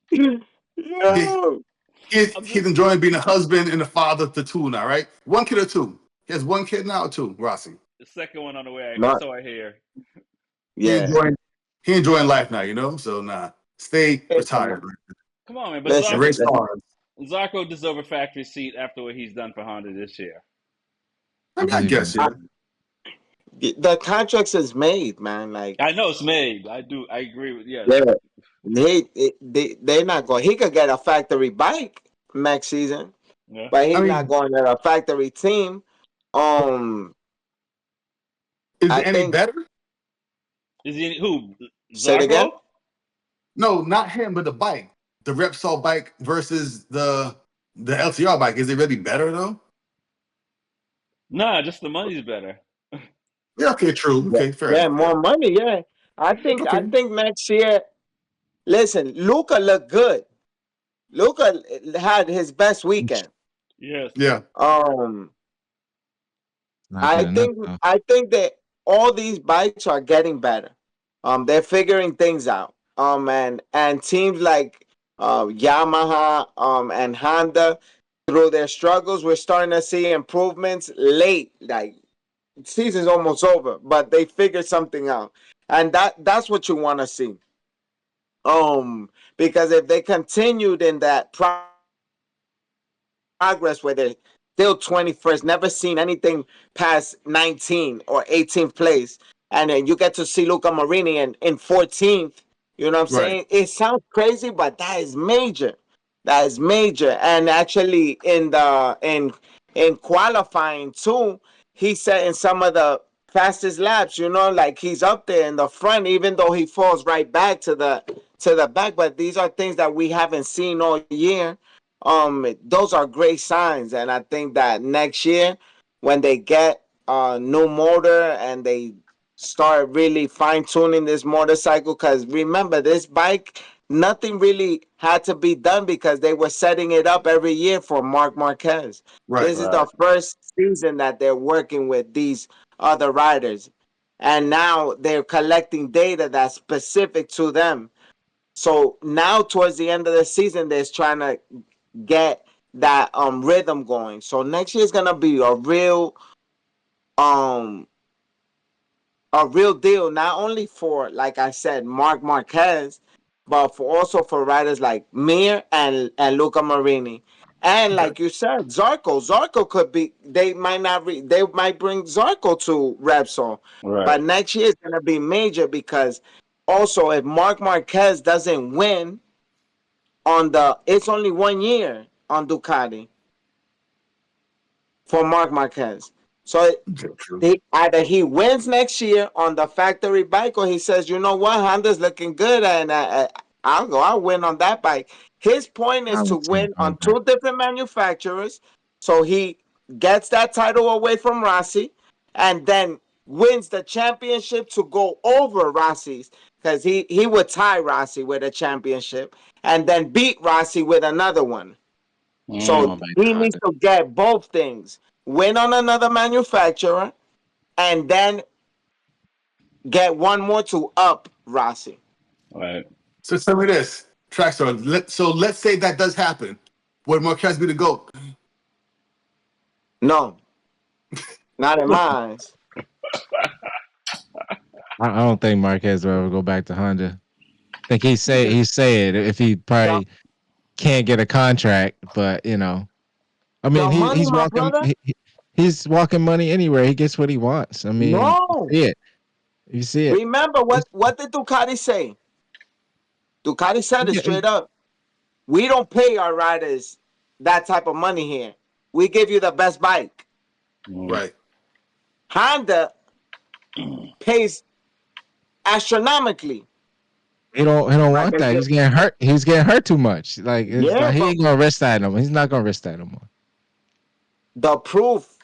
He, Yo. I'm he's just enjoying being a husband and a father to two now, right? One kid or two. He has one kid now or two, Rossi. the second one on the way. Not, So I hear. He yeah. enjoying he enjoying life now, So nah. Stay Listen, retired, man. man. Come on, man. But And Listen, race listen. cars. Zarco deserves a factory seat after what he's done for Honda this year. I I mean, I believe guess, him. yeah. The contracts is made, man. Like, I know it's made. I do. I agree with yes. yeah, they're not going. He could get a factory bike next season, Yeah. but I he's not mean, going to a factory team. Um, is I it any think. better? Is he who? Say it again. Zarco? No, not him, but the bike. The Repsol bike versus the LTR bike. Is it really better though? Nah, just the money's better. Yeah, okay, true. Yeah, Okay, fair yeah, enough. Yeah. more money. Yeah, I Okay. think next year. Listen, Luca looked good. Luca had his best weekend. Yes. Yeah. Um, Not good enough though. I think that. all these bikes are getting better. They're figuring things out. And teams like Yamaha and Honda, through their struggles, we're starting to see improvements late. Like season's almost over, but they figured something out, and that's what you want to see. Because if they continued in that progress where they're still 21st, never seen anything past 19 or 18th place, and then you get to see Luca Marini in 14th. You know what I'm saying? It Right. sounds crazy, but that is major. That is major. And actually, in qualifying too, he said in some of the fastest laps, like he's up there in the front, even though he falls right back to the back. But these are things that we haven't seen all year. Those are great signs, and I think that next year, when they get a new motor and they start really fine tuning this motorcycle, because remember, this bike, nothing really had to be done because they were setting it up every year for Mark Marquez. Right. This is the Right. first season that they're working with these other riders, and now they're collecting data that's specific to them. So now towards the end of the season, they're trying to get that rhythm going. So next year is gonna be um a real deal, not only for, like I said, Mark Marquez, but for also for riders like Mir and Luca Marini. And Okay. like you said, Zarco could be. They might not. They might bring Zarco to Repsol, Right. but next year is gonna be major because also if Mark Marquez doesn't win it's only 1 year on Ducati for Mark Marquez. So Okay, true. either he wins next year on the factory bike, or he says, you know what, Honda's looking good, and I'll win on that bike. His point I is to would see him win doing on that. two different manufacturers, so he gets that title away from Rossi, and then wins the championship to go over Rossi's, because he would tie Rossi with a championship, and then beat Rossi with another one. So Going Mm. back to he needs Honda. to get both things: win on another manufacturer, and then get one more to up Rossi. Right. So tell me this, Trackstar. So let's say that does happen. Would Marquez be the GOAT? No, not in my eyes. I don't think Marquez will ever go back to Honda. I think Okay. he say it if he The, probably can't get a contract, but I mean the money, he's my walking brother. he's walking money anywhere. He gets what he wants. I mean, you No. see it. You see it. Remember He's, what did Ducati say? Ducati said it he- straight up. We don't pay our riders that type of money here. We give you the best bike. Mm. Right. Honda pays astronomically. he don't Like want I that. said, He's getting hurt. He's getting hurt too much. Like it's yeah, not. He but ain't gonna risk that no more. He's not gonna risk that no more. the proof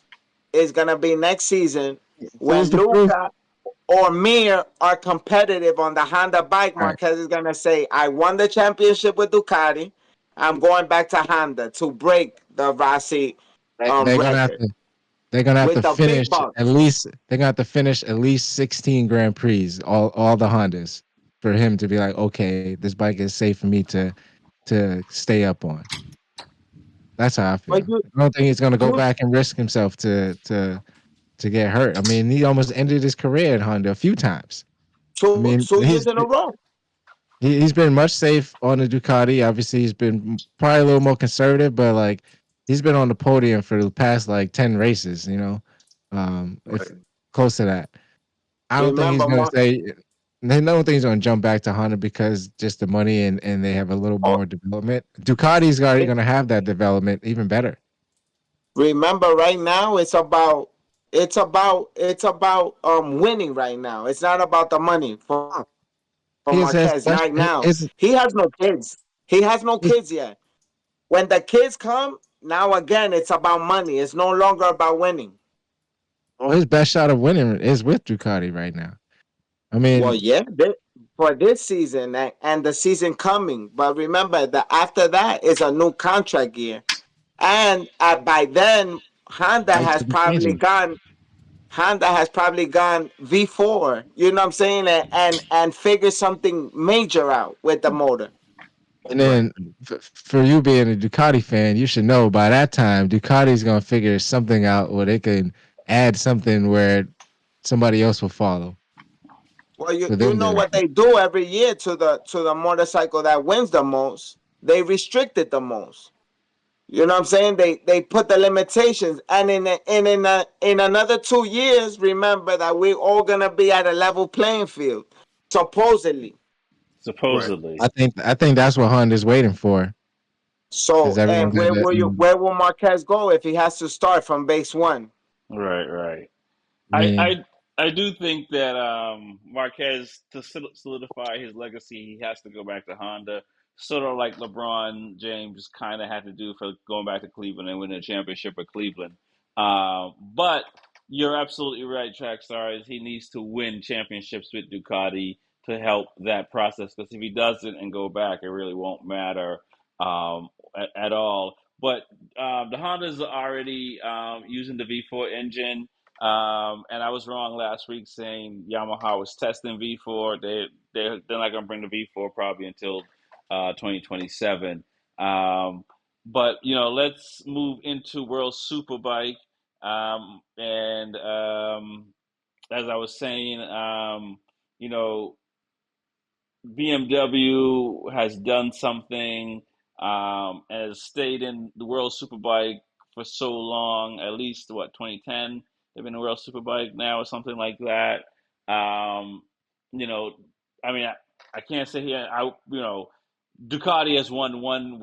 is gonna be next season Where's when the proof? Luca or Mir are competitive on the Honda bike. All right. Marquez is gonna say, "I won the championship with Ducati. I'm going back to Honda to break the Rossi They're gonna have record to. They're gonna have with to the big finish at bucks." least. They're gonna have to finish at least 16 Grand Prix. All the Hondas for him to be like, okay, this bike is safe for me to stay up on. That's how I But feel. I don't think he's gonna go you back and risk himself to get hurt. I mean, he almost ended his career at Honda a few times. I two mean, 2 years in a row. he's been much safe on the Ducati. Obviously, he's been probably a little more conservative, but like he's been on the podium for the past like 10 races. If Right. close to that. I don't think he's Remember, gonna say. I don't think he's gonna jump back to Honda because just the money and they have a little oh, more development. Ducati's already gonna have that development even better. remember, right now it's about winning right now. It's not about the money for Marquez right He now. has He has no kids. He has no kids yet. When the kids come, now again it's about money. It's no longer about winning. his best shot of winning is with Ducati right now. I Well, mean, yeah, for this season and the season coming. But remember that after that is a new contract year, and by then Honda bikes could be changing. Honda has probably gone V4. You know what I'm saying, and figured something major out with the motor. And Right. then for you being a Ducati fan, you should know by that time Ducati's gonna figure something out where they can add something where somebody else will follow Well, you within know their. what they do every year to the motorcycle that wins the most. They restrict it the most. You know what I'm saying? They put the limitations, and in another 2 years, remember that we're all gonna be at a level playing field, supposedly. Right. Supposedly. I think that's what Honda's waiting for because So, and everyone's at that. where will Marquez go if he has to start from base one? Right, right. I I mean, I I do think that Marquez, to solidify his legacy, he has to go back to Honda, sort of like LeBron James kind of had to do for going back to Cleveland and winning a championship with Cleveland. But you're absolutely right, Track Stars. He needs to win championships with Ducati to help that process. Because if he doesn't and go back, it really won't matter at all. But the Hondas are already using the V4 engine. And I was wrong last week saying Yamaha was testing V4. They're not going to bring the V4 probably until 2027. But let's move into World Superbike. And as I was saying, you know, BMW has done something, and has stayed in the World Superbike for so long, at least what, 2010? They've been in the World Superbike now or something like that. Um, you know, I mean, I can't say here. Ducati has won one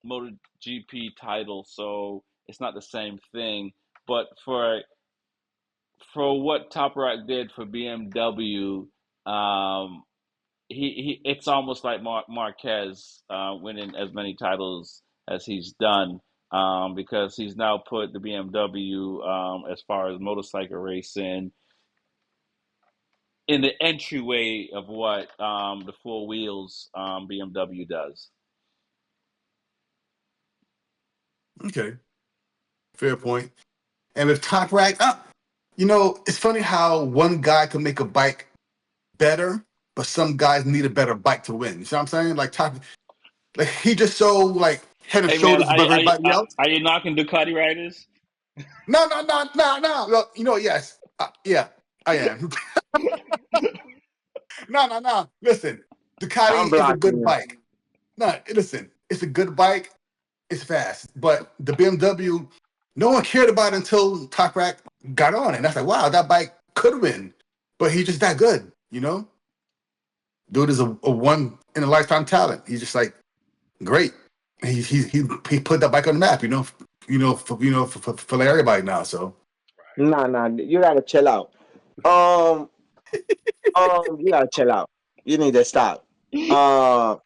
MotoGP title, so it's not the same thing. But for what Toprak did for BMW, um, he it's almost like Marquez winning as many titles as he's done, because he's now put the BMW, as far as motorcycle racing, in the entryway of what the four wheels BMW does. Okay. Fair point. And with Top Rack, it's funny how one guy can make a bike better, but some guys need a better bike to win. You see what I'm saying? Like he just so like head and Hey man, shoulders above everybody else. are you knocking Ducati riders? No, no, no, no, no. Well, yes, yeah, I am. No, no, no. Listen, I'm Ducati is a blocking good you. bike. No, listen, it's a good bike. It's fast, but the BMW, no one cared about it until Toprak got on it. And that's like, wow, that bike could win, but he's just that good, Dude is a one in a lifetime talent. He's just like great. He put that bike on the map, for everybody now. So Nah, nah, you gotta chill out. Um, you gotta chill out. You need to stop. Uh,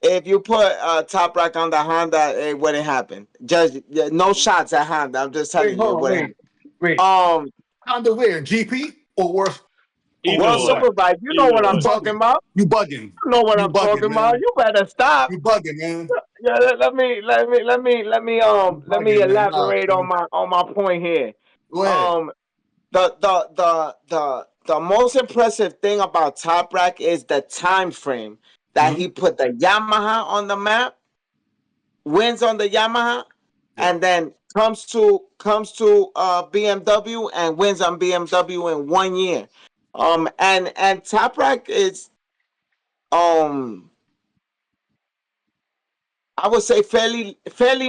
if you put Top Rack on the Honda, it wouldn't happen. Just no shots at Honda. I'm just wait, telling you, it hold on, wouldn't happen. wait. Um, Honda where? GP or worse or Either World worse or, what? Superbike, you know either what You I'm or. talking bugging. about. You bugging. You know what You I'm bugging, talking about. man. You better stop. You bugging, man. Yeah, You let me bugging, man. Nah, elaborate man. on my point here. Go ahead. Um, the most impressive thing about Top Rack is the time frame that Mm-hmm. he put the Yamaha on the map, wins on the Yamaha, Yeah. and then comes to BMW and wins on BMW in 1 year. And Top Rack is um I would say fairly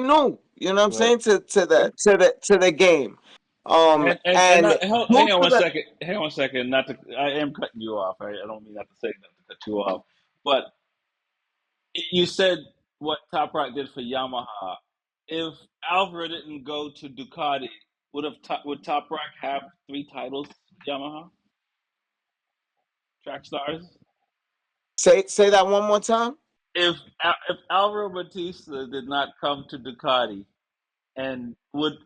new. You know what I'm Right. saying, to the game. And And not, due hang on to one the second. Hang on one second. Not to, I am cutting you off. I don't mean not to say not to cut you off, but you said what Top Rock did for Yamaha. If Alvaro didn't go to Ducati, would Top Rock have three titles with Yamaha track stars? say that one more time. If Alvaro Batista did not come to Ducati, and would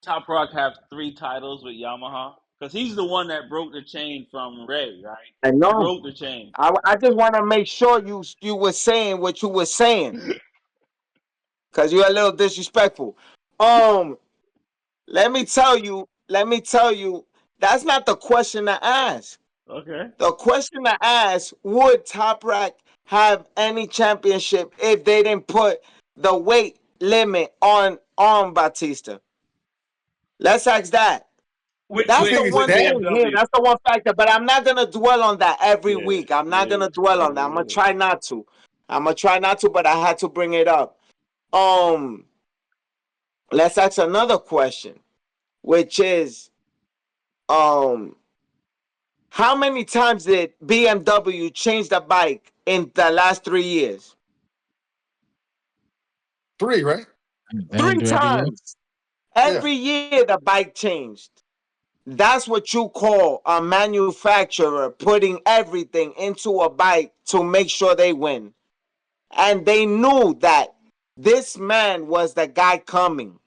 Top Rock have three titles with Yamaha? Because he's the one that broke the chain from Ray, right? I He know. broke the chain. I just want to make sure you were saying what you were saying, because you're a little disrespectful. Um, let me tell you, that's not the question to ask. Okay. The question to ask, would Top Rack have any championship if they didn't put the weight limit on Batista? Let's ask that. The That's Which the thing is one which that thing here. BMW? That's the one factor. But I'm not gonna dwell on that every Yeah, week. I'm not yeah, gonna dwell on that. I'm gonna yeah. try not to. But I had to bring it up. Um, let's ask another question, which is um how many times did BMW change the bike in the last 3 years? three, right? They didn't Three do every year. times. Yeah. Every year the bike changed. That's what you call a manufacturer putting everything into a bike to make sure they win. And they knew that this man was the guy coming.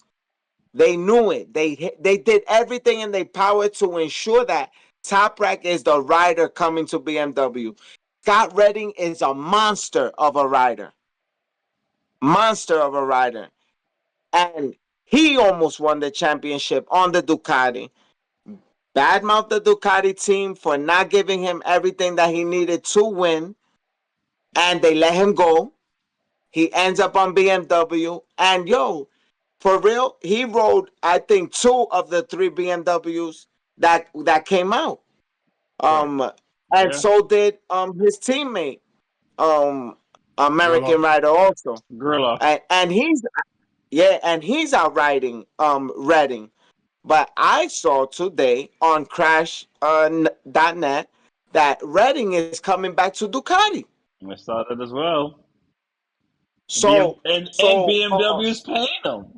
They knew it. They did everything in their power to ensure that Top Rack is the rider coming to BMW. Scott Redding is a monster of a rider. Monster of a rider. And he almost won the championship on the Ducati. Badmouth the Ducati team for not giving him everything that he needed to win. And they let him go. He ends up on BMW. And yo, for real, he rode, I think, two of the three BMWs that came out. Right. Um, and Yeah. so did his teammate, um, Grillo. American rider also. Gorilla. And he's out riding Redding. But I saw today on Crash.net that Redding is coming back to Ducati. I saw that as well. So And so BMW's paying them.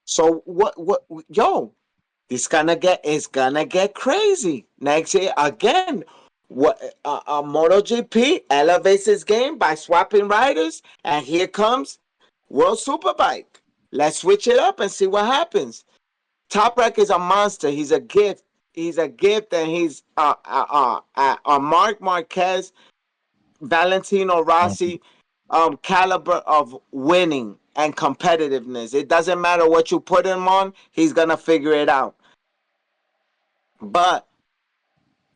so what yo, this gonna get crazy next year again. What MotoGP elevates his game by swapping riders, and here comes World Superbike. Let's switch it up and see what happens. Toprak is a monster. He's a gift. He's a gift, and he's Mark Marquez, Valentino Rossi, caliber of winning and competitiveness. It doesn't matter what you put him on; he's gonna figure it out. But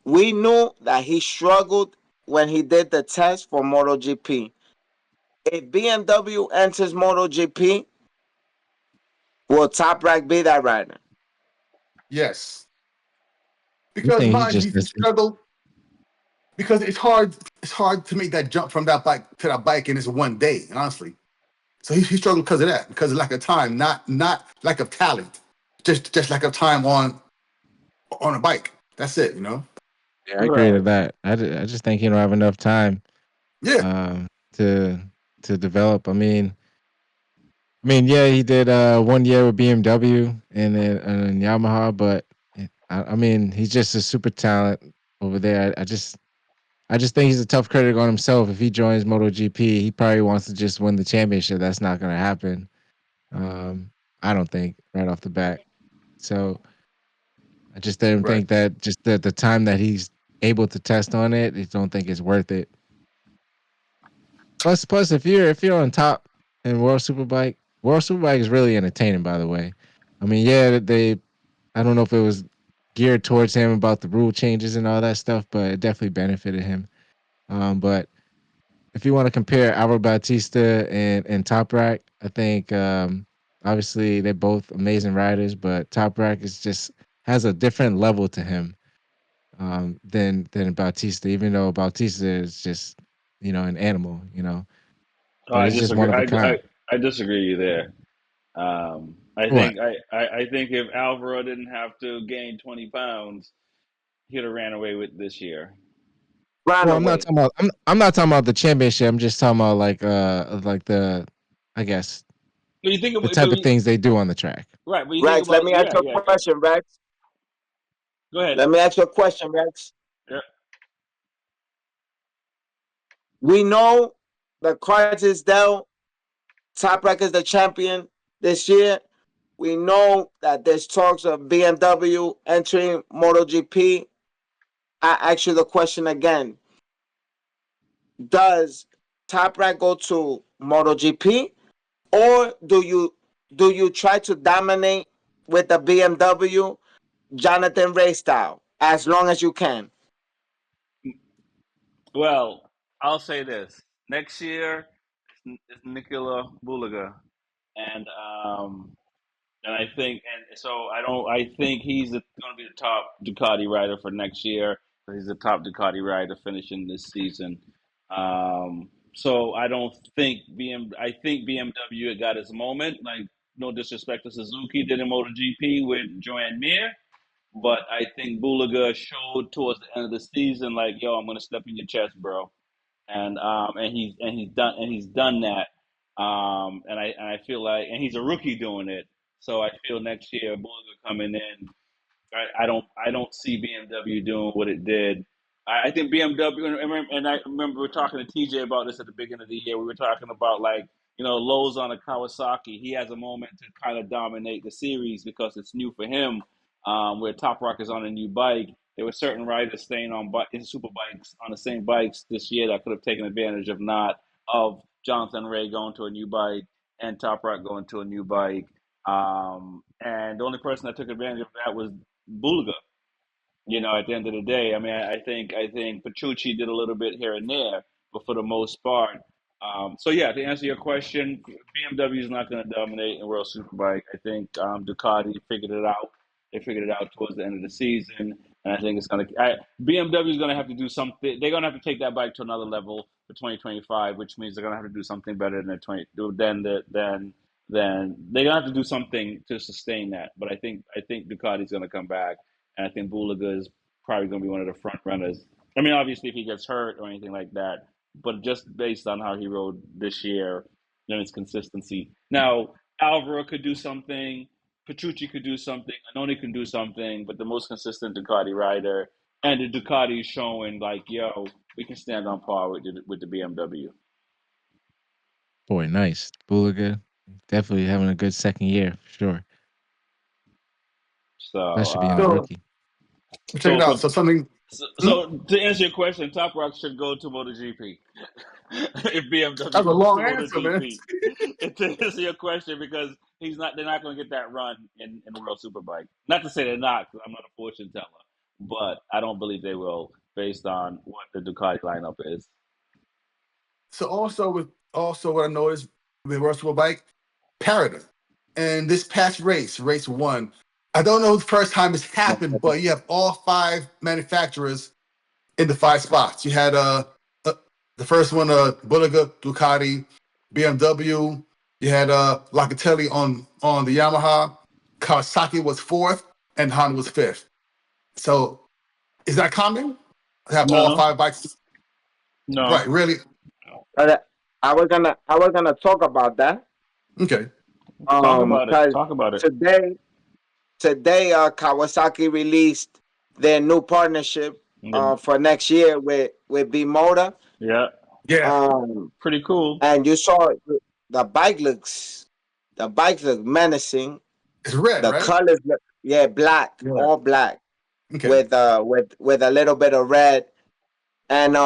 we knew that he struggled when he did the test for MotoGP. If BMW enters MotoGP, will Toprak be that rider? Yes. You Because think he mind you, just he struggled because it's hard to make that jump from that bike to that bike in this one day, honestly. So he struggled because of that, because of lack of time, not lack of talent, just lack of time on a bike. That's it. Yeah, I agree to Right. that. I just think he don't have enough time Yeah. um, to develop. Yeah, he did 1 year with BMW and Yamaha, but he's just a super talent over there. I just think he's a tough critic on himself. If he joins MotoGP, he probably wants to just win the championship. That's not going to happen. Um, I don't think right off the bat. So I just don't Right. think that just the time that he's able to test on it, I don't think it's worth it. Plus, if you're on top in World Superbike is really entertaining. By the way, yeah, I don't know if it was geared towards him about the rule changes and all that stuff, but it definitely benefited him. But if you want to compare Alvaro Bautista and Toprak, I think obviously they're both amazing riders, but Toprak is just has a different level to him than Bautista. Even though Bautista is just an animal, Oh, but I it's just disagree. one of a kind. I disagree you there. I What? think I think if Alvaro didn't have to gain 20 pounds, he'd have ran away with this year. Well, I'm not Runaway. talking about. I'm not talking about the championship. I'm just talking about like the, I guess But you think the about, type of things they do on the track. right? But you think Rex, let about, me ask yeah, you yeah, a yeah. question, Rex. Go ahead. Let me ask you a question, Rex. Yeah. We know the cards is dealt. Top Rack is the champion this year. We know that there's talks of BMW entering MotoGP. I ask you the question again. Does Top Rack go to MotoGP, or do do you try to dominate with the BMW Jonathan Ray style as long as you can? Well, I'll say this: next year is Nikola Bulaga, and and I think, and so I don't. I think he's going to be the top Ducati rider for next year. He's the top Ducati rider finishing this season. So I don't think I think BMW got his moment. Like, no disrespect to Suzuki, did in MotoGP with Joan Mir, but I think Bulaga showed towards the end of the season, like, yo, I'm going to step in your chest, bro, and he's done that. And I feel like, and he's a rookie doing it. So I feel next year Bulliger coming in, I don't see BMW doing what it did. I think BMW, and I remember we were talking to TJ about this at the beginning of the year. We were talking about, like, Lowe's on a Kawasaki. He has a moment to kind of dominate the series because it's new for him. Where Top Rock is on a new bike, there were certain riders staying on in super bikes on the same bikes this year that could have taken advantage of Jonathan Ray going to a new bike and Top Rock going to a new bike. And the only person that took advantage of that was Bulga. At the end of the day, I mean, I think Petrucci did a little bit here and there, but for the most part, so yeah. To answer your question, BMW is not going to dominate in World Superbike. I think Ducati figured it out. They figured it out towards the end of the season, and I think it's going to. BMW is going to have to do something. They're going to have to take that bike to another level for 2025, which means they're going to have to do something better than then they're gonna have to do something to sustain that. But I think Ducati's gonna come back, and I think Bulaga is probably gonna be one of the front runners. I mean, obviously, if he gets hurt or anything like that, but just based on how he rode this year and his consistency. Now, Alvaro could do something, Petrucci could do something, Anoni can do something, but the most consistent Ducati rider, and the Ducati is showing, like, yo, we can stand on par with the BMW. Boy, nice. Bulaga definitely having a good second year for sure. So, Especially being a So rookie. check it so for out. So something. So, Hmm? so to answer your question, Top Rock should go to MotoGP if BMW That's a goes to long answer, man. MotoGP. To answer your question, because they're not going to get that run in World Superbike. Not to say they're not, because I'm not a fortune teller, but I don't believe they will, based on what the Ducati lineup is. So also what I noticed with Russell Bike, Parada. And this past race one, I don't know the first time it's happened, but you have all five manufacturers in the five spots. You had the first one, Bulliga, Ducati, BMW. You had Locatelli on the Yamaha. Kawasaki was fourth, and Honda was fifth. So is that common? To have all No, five bikes, no. right? Really? But I was gonna talk about that. Okay. Talk about it. Because Talk about it. today Kawasaki released their new partnership Yeah, for next year with B Motor. yeah. Yeah, Um, Pretty cool. and you saw the bike looks the bike look menacing. it's red, The right? colors look, yeah, black, Yeah. all black Okay. with a little bit of red. And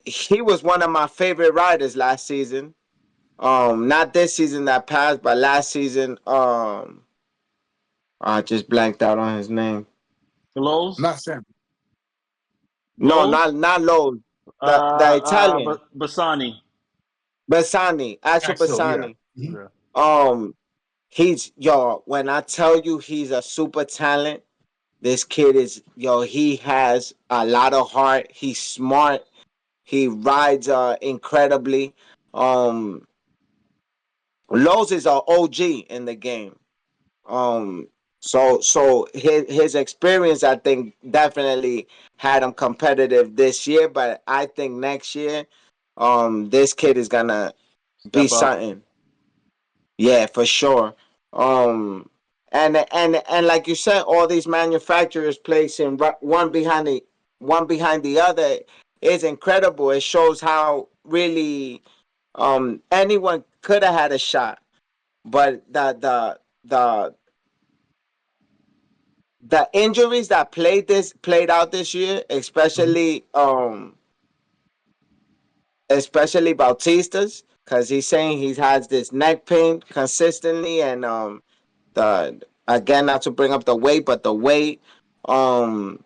he was one of my favorite riders last season. Not this season that passed, but last season. I just blanked out on his name. Lowe's, Not Sam. No, Lowe's. not Lowe's. The Italian Bassani. Bassani, Axel Axel, yeah. Bassani. Mhm. Yeah. Um, he's yo. When I tell you he's a super talent, this kid is yo. He has a lot of heart. He's smart. He rides incredibly. Um, Lowe's is an OG in the game. Um, so his experience, I think, definitely had him competitive this year. But I think next year, this kid is gonna be Step up. something. Yeah, for sure. Um, and like you said, all these manufacturers placing one behind the other is incredible. It shows how really anyone could have had a shot, but the the injuries that played out this year, Mhm. especially Bautista's. because he's saying he has this neck pain consistently, and the again, not to bring up the weight, but the weight, um,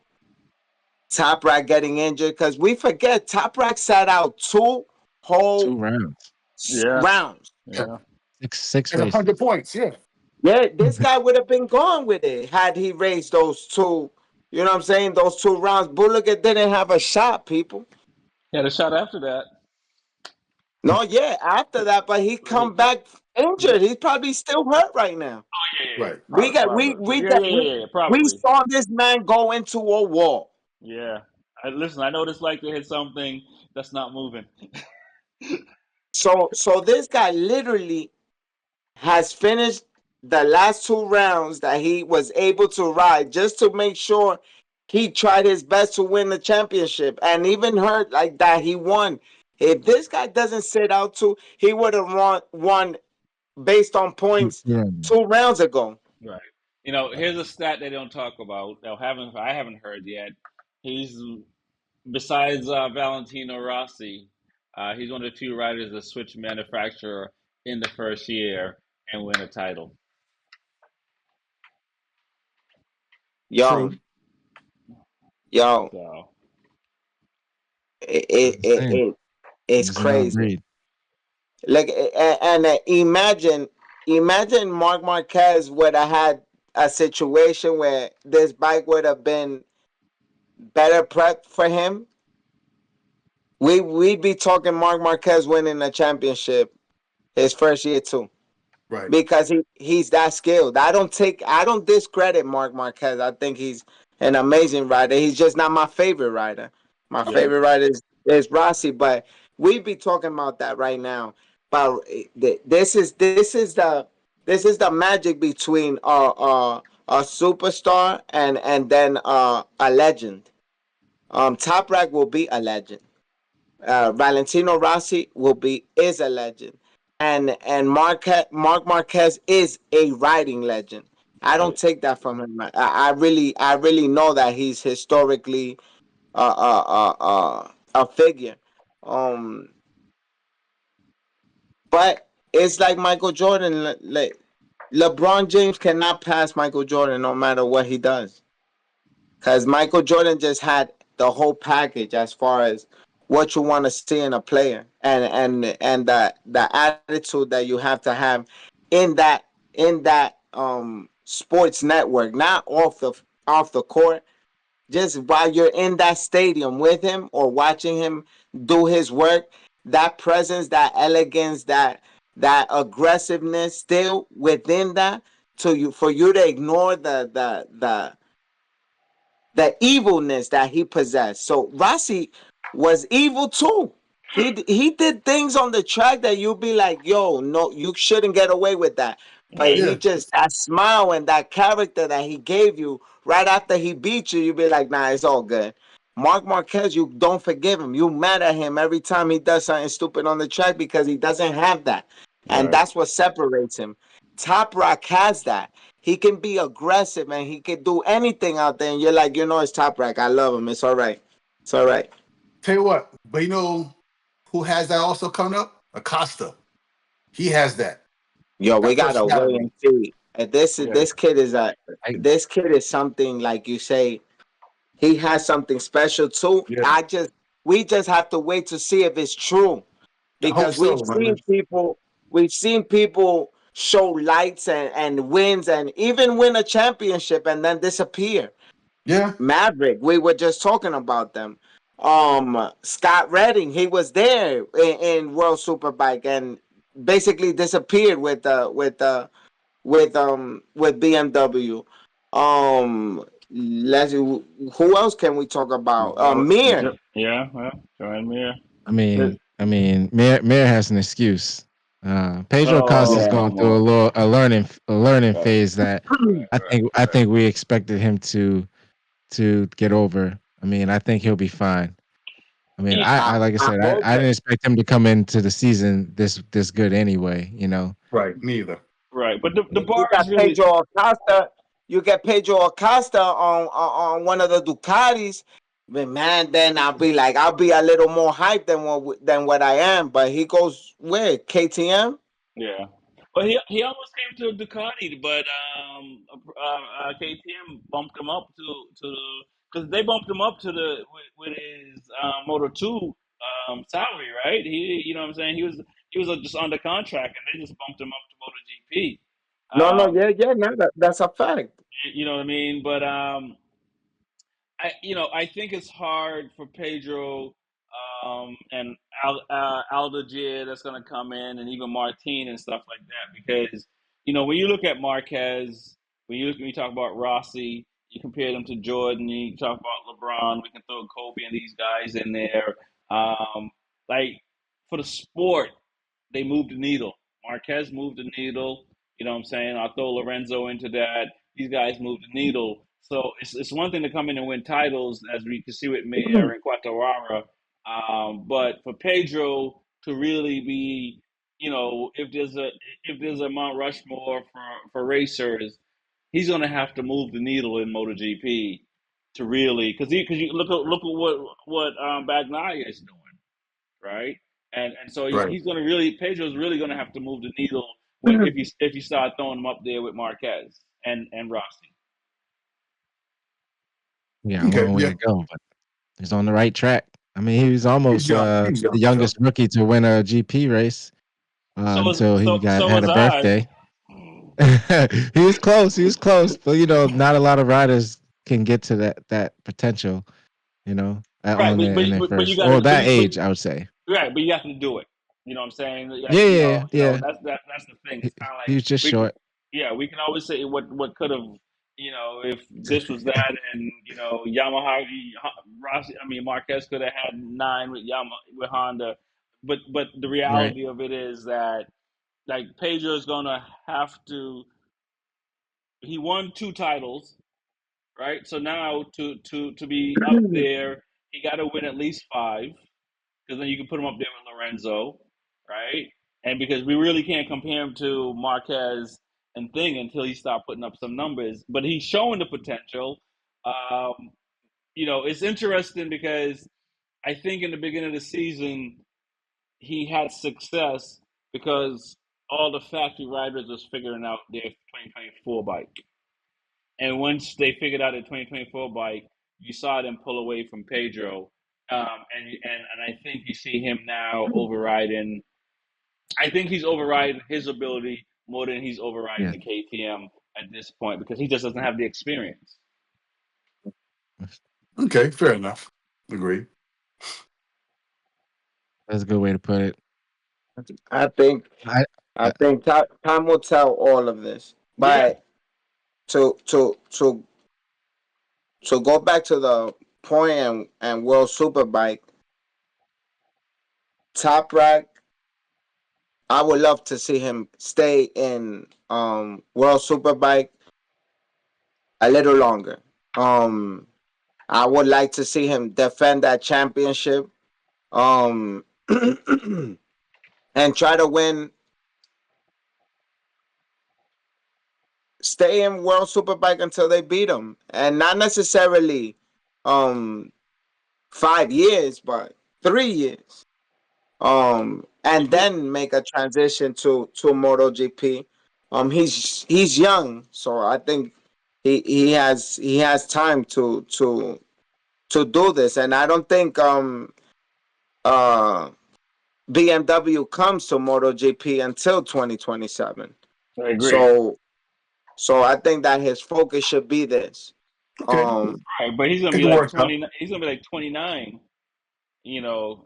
Top Rack getting injured, because we forget Top Rack sat out two Two whole rounds, Yeah, rounds. Yeah. yeah. six And races. 100 points. Yeah. Yeah, this guy would have been gone with it had he raced those two. You know what I'm saying? Those 2 rounds. Bulliger didn't have a shot, people. He had a shot after that. No, yeah, after that, but he But come back yeah. injured. He's probably still hurt right now. Oh yeah, yeah, yeah. Right. We got we Probably. we Yeah, got yeah, yeah, yeah. we Probably. saw this man go into a wall. Yeah. Listen, I know what it's like to hit something that's not moving. So this guy literally has finished the last 2 rounds that he was able to ride just to make sure he tried his best to win the championship, and even hurt like that he won. If this guy doesn't sit out too, he would have won based on points Yeah. 2 rounds ago. Right. Here's a stat they don't talk about. I haven't heard yet. He's besides Valentino Rossi, he's one of the few riders that switch manufacturer in the first year and win a title. Yo, True. yo, So it, I'm it, it, saying it it's it's an crazy. breed. Like, and imagine Mark Marquez would have had a situation where this bike would have been better prepped for him. We'd be talking Mark Marquez winning a championship his first year too, Right. because he's that skilled. I don't discredit Mark Marquez. I think he's an amazing rider. He's just not my favorite rider. My yeah, favorite rider is Rossi, but we'd be talking about that right now. But this is the magic between a superstar and then a legend. Top Rack will be a legend. Valentino Rossi is a legend, and Mark Marquez is a riding legend. I don't right. take that from him. I really know that he's historically a figure. Um, but it's like Michael Jordan. Like LeBron James cannot pass Michael Jordan no matter what he does. Because Michael Jordan just had the whole package as far as what you want to see in a player, and the attitude that you have to have in that sports network, not off the court, just while you're in that stadium with him or watching him do his work, that presence, that elegance, that aggressiveness still within that, to you for you to ignore the evilness that he possessed. So Rossi was evil too. He did things on the track that you'd be like, yo, no, you shouldn't get away with that. But Right. he Yeah. just, that smile and that character that he gave you right after he beat you, you'd be like, nah, it's all good. Mark Marquez, you don't forgive him. You mad at him every time he does something stupid on the track because he doesn't have that. And Right. that's what separates him. Top Rock has that. He can be aggressive and he can do anything out there. And you're like, it's Top Rack. I love him. It's all right. It's all right. Tell you what, but you know who has that also coming up? Acosta. He has that. Yo, we That gotta wait personality. and see. And Yeah. I this kid is something, like you say. He has something special too. Yeah. We just have to wait to see if it's true, I hope because so, man. we've seen people show lights and wins and even win a championship and then disappear. Yeah. Maverick, we were just talking about them. Scott Redding, he was there in World Superbike and basically disappeared with BMW. Let's who else can we talk about? Mir. Yeah. Well, join me. Mayor has an excuse. Pedro Acosta is Oh, Yeah. going come through on. a learning Right. phase that Right. I think we expected him to get over. I think he'll be fine. I like I I said, hope I it. didn't expect him to come into the season this good anyway. Right. Neither. Right. But the bar You got is really. Pedro Acosta. You get Pedro Acosta on one of the Ducatis. But man, then I'll be a little more hyped than what I am. But he goes where KTM. Yeah. Well, he almost came to Ducati, but KTM bumped him up to because they bumped him up to with his Moto Two salary, right? You know what I'm saying? He was just under contract, and they just bumped him up to MotoGP. No, no, Um, yeah, no, that's a fact. you know what I mean? But I think it's hard for Pedro and Aldagier that's going to come in, and even Martin and stuff like that. Because when you look at Marquez, when you talk about Rossi, you compare them to Jordan. You talk about LeBron. We can throw Kobe and these guys in there. Like for the sport, they moved the needle. Marquez moved the needle. You know what I'm saying? I'll throw Lorenzo into that. These guys moved the needle. So it's one thing to come in and win titles, as we can see with Mayer and Quattarara. But for Pedro to really be, if there's a Mount Rushmore for racers, he's going to have to move the needle in MotoGP to really because you look at what Bagnaia is doing, right? And so Right. he's going to really Pedro's really going to have to move the needle if you start throwing him up there with Marquez and Rossi. Yeah, a Okay. long way Yeah. to go, but he's on the right track. I mean, he was He's almost young. He's the young. So youngest rookie to win a GP race So was until he so got so had was a I. birthday. He was close. He was close, but not a lot of riders can get to that potential. Right, On in their but you first got or to that age, I would say. right, but you have to do it. You know what I'm saying? Yeah, yeah, yeah. That's the thing. He, It's kind of like he was just we short. yeah, we can always say what could have, if this was that, and Yamaha, Rossi, I mean Marquez could have had 9 with Honda, but the Right. reality of it is that like Pedro is gonna have to. He won 2 titles, right? So now to be up there, he got to win at least 5, because then you can put him up there with Lorenzo, right? And because we really can't compare him to Marquez and Thing until he start putting up some numbers, but he's showing the potential. Um, it's interesting because I think in the beginning of the season he had success because all the factory riders was figuring out their 2024 bike. And once they figured out the 2024 bike, you saw them pull away from Pedro. And I think you see him now overriding. I think he's overriding his ability more than he's overriding Yeah. the KTM at this point because he just doesn't have the experience. okay, fair enough. Agree. That's a good way to put it. I think I, I I think time will tell all of this. Yeah, But to go back to the point and World Superbike, Top Rack, I would love to see him stay in World Superbike a little longer. Um, I would like to see him defend that championship. Um, and try to win, stay in World Superbike until they beat him, and not necessarily um 5 years, but 3 years. And then make a transition to MotoGP. He's young, so I think he has time to do this, and I don't think uh BMW comes to MotoGP until 2027. I agree. So I think that his focus should be this. Okay, Right, but he's gonna it be can like work out. 20. He's gonna be like 29.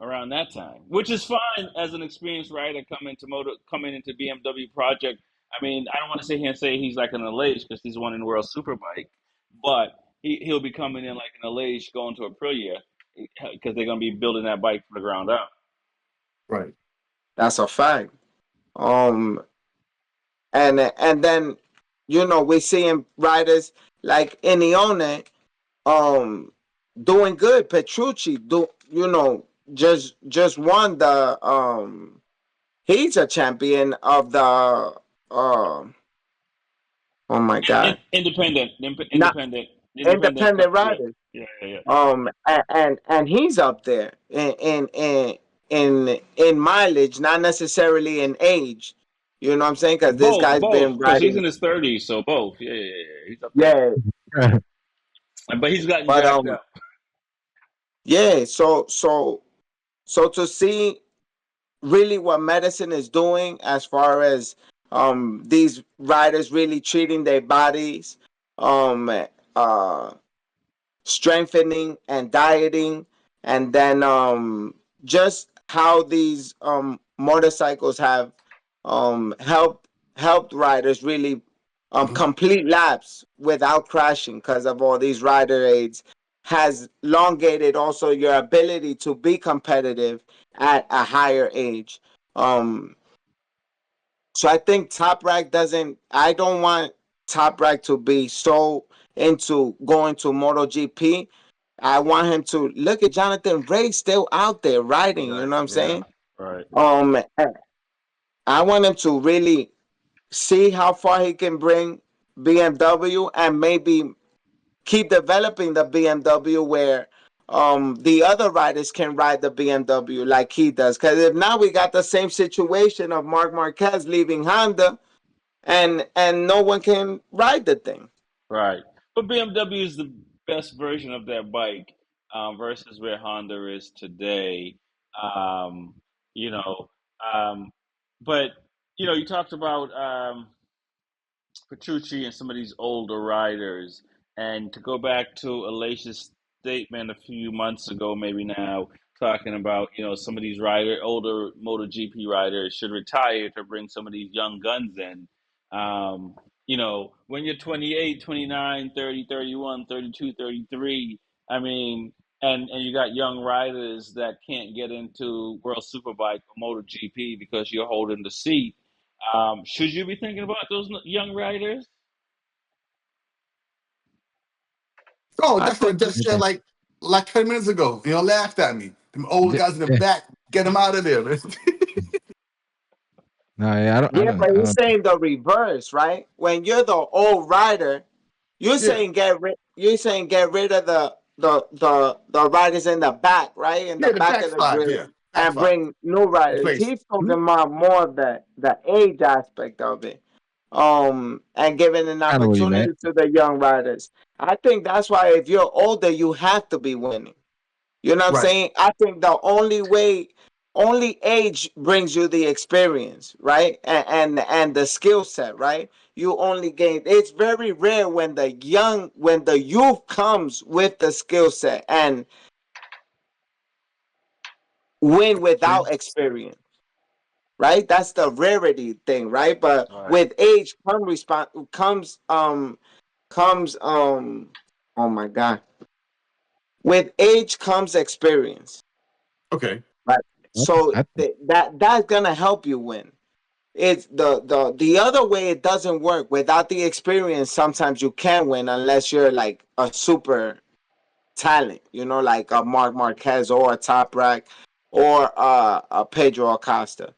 Around that time, which is fine as an experienced rider coming into BMW project. I mean, I don't want to sit here and say he's like an Alage because he's won in World Superbike, but he'll be coming in like an Alage going to Aprilia because they're gonna be building that bike from the ground up. Right. That's a fact. Um, and then we seeing riders like Inione um doing good. Petrucci just won the he's a champion of the oh my god, Independent, not independent. Independent independent Cup. Yeah, riders. yeah, yeah, yeah. And he's up there in mileage, not necessarily in age. You know what I'm saying? Because this Both, guy's both, been because he's riding. in his 30s, so both. Yeah, yeah, yeah. He's up there. Yeah, But he's gotten but jacked up. yeah. So to see really what medicine is doing as far as these riders really treating their bodies, um uh strengthening and dieting, and then just how these motorcycles have helped riders really Mhm. complete laps without crashing because of all these rider aids, has elongated also your ability to be competitive at a higher age. um so I think Top Rack doesn't. I don't want Top Rack to be so into going to MotoGP. I want him to look at Jonathan Ray still out there riding. You know what Exactly. I'm Yeah. saying? Right. Um, I want him to really see how far he can bring BMW, and maybe keep developing the BMW where the other riders can ride the BMW like he does. Because if not, we got the same situation of Mark Marquez leaving Honda, and no one can ride the thing. Right. But BMW is the best version of that bike versus where Honda is today. Um, you know, um, but you talked about Petrucci and some of these older riders. And to go back to Alicia's statement a few months ago, maybe now, talking about, some of these older MotoGP riders should retire to bring some of these young guns in. When you're 28, 29, 30, 31, 32, 33, I mean, and you got young riders that can't get into World Superbike or MotoGP because you're holding the seat. Should you be thinking about those young riders? Oh, I that's what I think just said like 10 minutes ago. Laughed at me. Them old guys in the Yeah. back, get them out of there. No, yeah, yeah, but I he's don't. saying the reverse, right? When you're the old rider, you're Yeah. saying get rid of the riders in the back, right? In the Yeah, the back back of the five. grid, Yeah. Back and five. bring new riders. Replace. He's talking about more of the age aspect of it. And giving an Kind of what you opportunity meant. to the young riders. I think that's why if you're older, you have to be winning. You know what I'm Right. saying? I think the only age brings you the experience, right? And the skill set, right? You only gain. It's very rare when the youth comes with the skill set and win without experience, right? That's the rarity thing, right? But Right. with age comes oh my god. With age comes experience. Okay. Right. So I think that's gonna help you win. It's the other way it doesn't work. Without the experience, sometimes you can't win unless you're like a super talent, like a Mark Marquez or a Top Rack or a Pedro Acosta.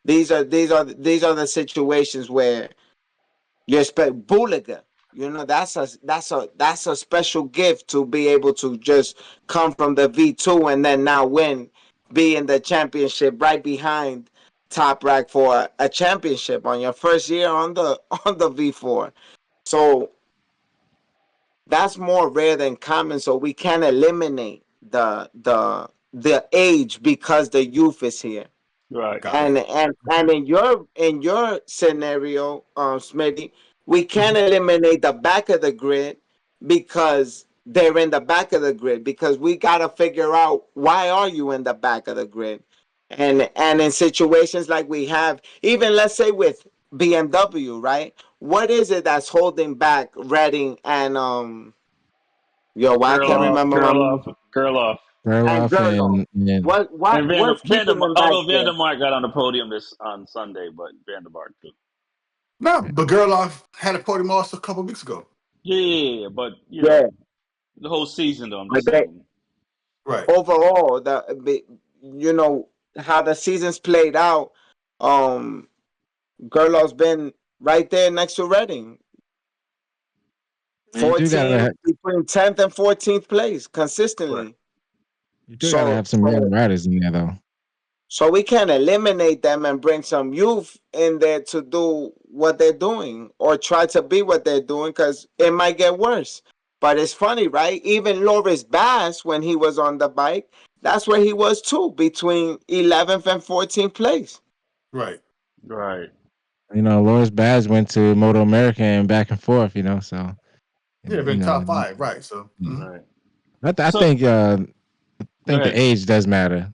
These are the situations where you expect Bulaga. That's a special gift to be able to just come from the V2 and then now win, be in the championship right behind Top Rack for a championship on your first year on the on the V4. So that's more rare than common. So we can eliminate the age because the youth is here. Right. Got it. And in your scenario, Smitty, we can eliminate the back of the grid because they're in the back of the grid, because we gotta figure out why are you in the back of the grid, and in situations like we have, even let's say with BMW, right? What is it that's holding back Redding and I Girl can't off, remember my girl man, off, girl off. very and off Gurlo. and What And what's keeping them back although there? Vandermark got on the podium this on Sunday, but Vandermark too. No, but Gerloff had a podium also a couple weeks ago. Yeah, yeah, yeah, but Yeah, the whole season though. I'm but just saying. Right. overall, you know how the season's played out. Um, Gerlo's been right there next to Redding. You do 14 gotta between 10th and 14th place Correct. consistently. you do gotta So have some young riders in there though. so we can eliminate them and bring some youth in there to do what they're doing or try to be what they're doing because it might get worse. But it's funny, right? Even Loris Bass, when he was on the bike, that's where he was too, between 11th and 14th place. Right. Right. Loris Baz went to Moto America and back and forth. So Yeah, you been know, top five, right? So, Right. I So go think the ahead. age does matter.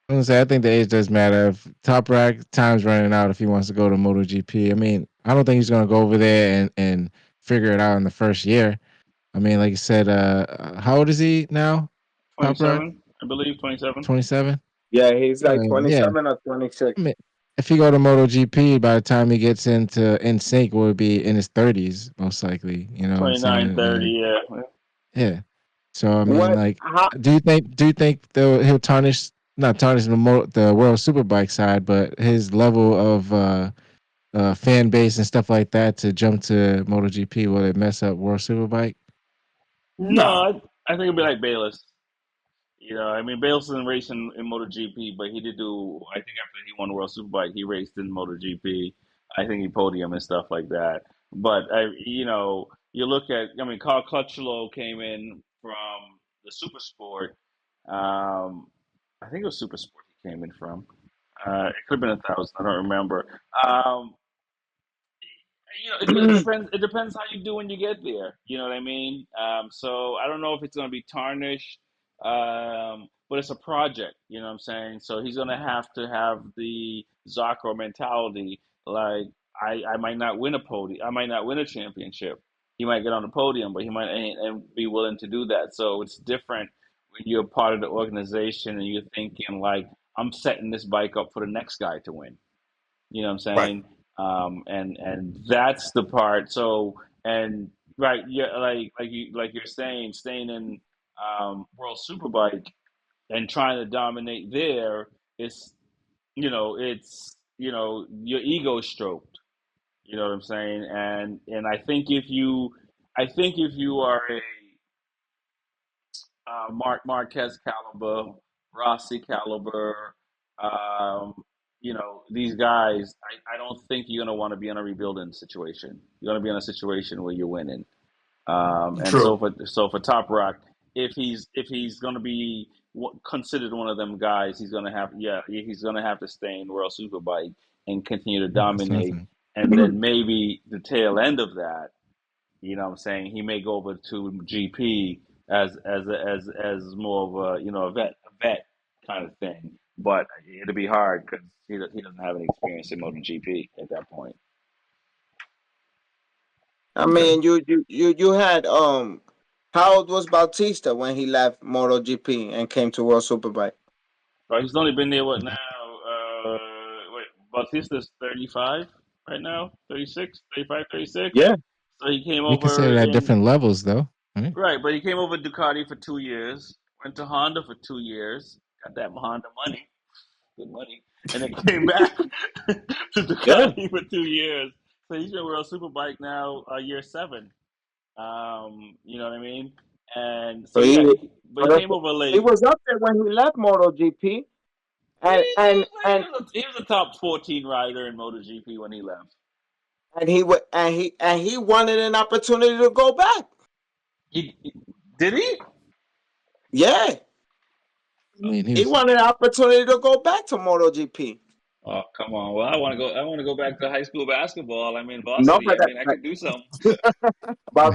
I'm gonna say I think the age does matter. If Top Rack time's running out if he wants to go to MotoGP. I mean, I don't think he's gonna go over there and figure it out in the first year. I mean, like you said, how old is he now? Top Rack, 27, I believe 27. 27. Yeah, he's like Yeah, 27 or I 26. mean, if he go to MotoGP, by the time he gets into in sync, will be in his 30s, most likely. You know what I'm 29, saying? 30. Yeah. Yeah. So I mean, What? like, How? do you think he'll tarnish not tarnish the World Superbike side, but his level of fan base and stuff like that to jump to MotoGP? Will it mess up World Superbike? No, nah. I think it'd be like Bayless. I mean, Bales didn't race in MotoGP, but he did do. I think after he won the World Superbike, he raced in MotoGP. I think he podium and stuff like that. But you look at. I mean, Carl Crutchlow came in from the Super Sport. I think it was Super Sport he came in from. It could have been 1,000. I don't remember. It depends. It depends how you do when you get there. You know what I mean? So I don't know if it's going to be tarnished, but it's a project. You know what I'm saying? So he's going to have the Zarco mentality. Like I might not win a podium. I might not win a championship. He might get on the podium, but he might and be willing to do that. So it's different when you're part of the organization and you're thinking like I'm setting this bike up for the next guy to win. You know what I'm Right. saying? And that's the part. So and right, yeah, like you're saying, staying in World Superbike and trying to dominate there is it's your ego stroked. You know what I'm saying? And I think if you are a Mark Marquez caliber, Rossi caliber. These guys. I don't think you're gonna want to be in a rebuilding situation. You're gonna be in a situation where you're winning. And True. so for Top Rock, if he's gonna be considered one of them guys, he's gonna have to stay in World Superbike and continue to That's dominate. something. And then maybe the tail end of that, what I'm saying? He may go over to GP as more of a vet kind of thing. But it'll be hard because he doesn't have any experience in MotoGP at that point. I Okay. mean, you had how old was Bautista when he left MotoGP and came to World Superbike? Right? He's only been there what now? Wait, Bautista's 35 right now, 36, 35, 36. Yeah. So he came We consider over that in different levels, though. Right? right, but he came over Ducati for 2 years. Went to Honda for 2 years. Got that Honda money, good money, and then came back to Yeah. Ducati for 2 years. So he's been World Superbike now, year seven. You know what I mean? And so So yeah, he but he came over he late. was up there when he left MotoGP, He, and and he, and was he was a top 14 rider in MotoGP when he left. and he would and he wanted an opportunity to go back. He did he? Yeah, I mean, he he was. wanted an opportunity to go back to MotoGP. Oh come on! Well, I want to go. I want to go back to high school basketball. I'm in No, varsity. but I mean, I could do something. but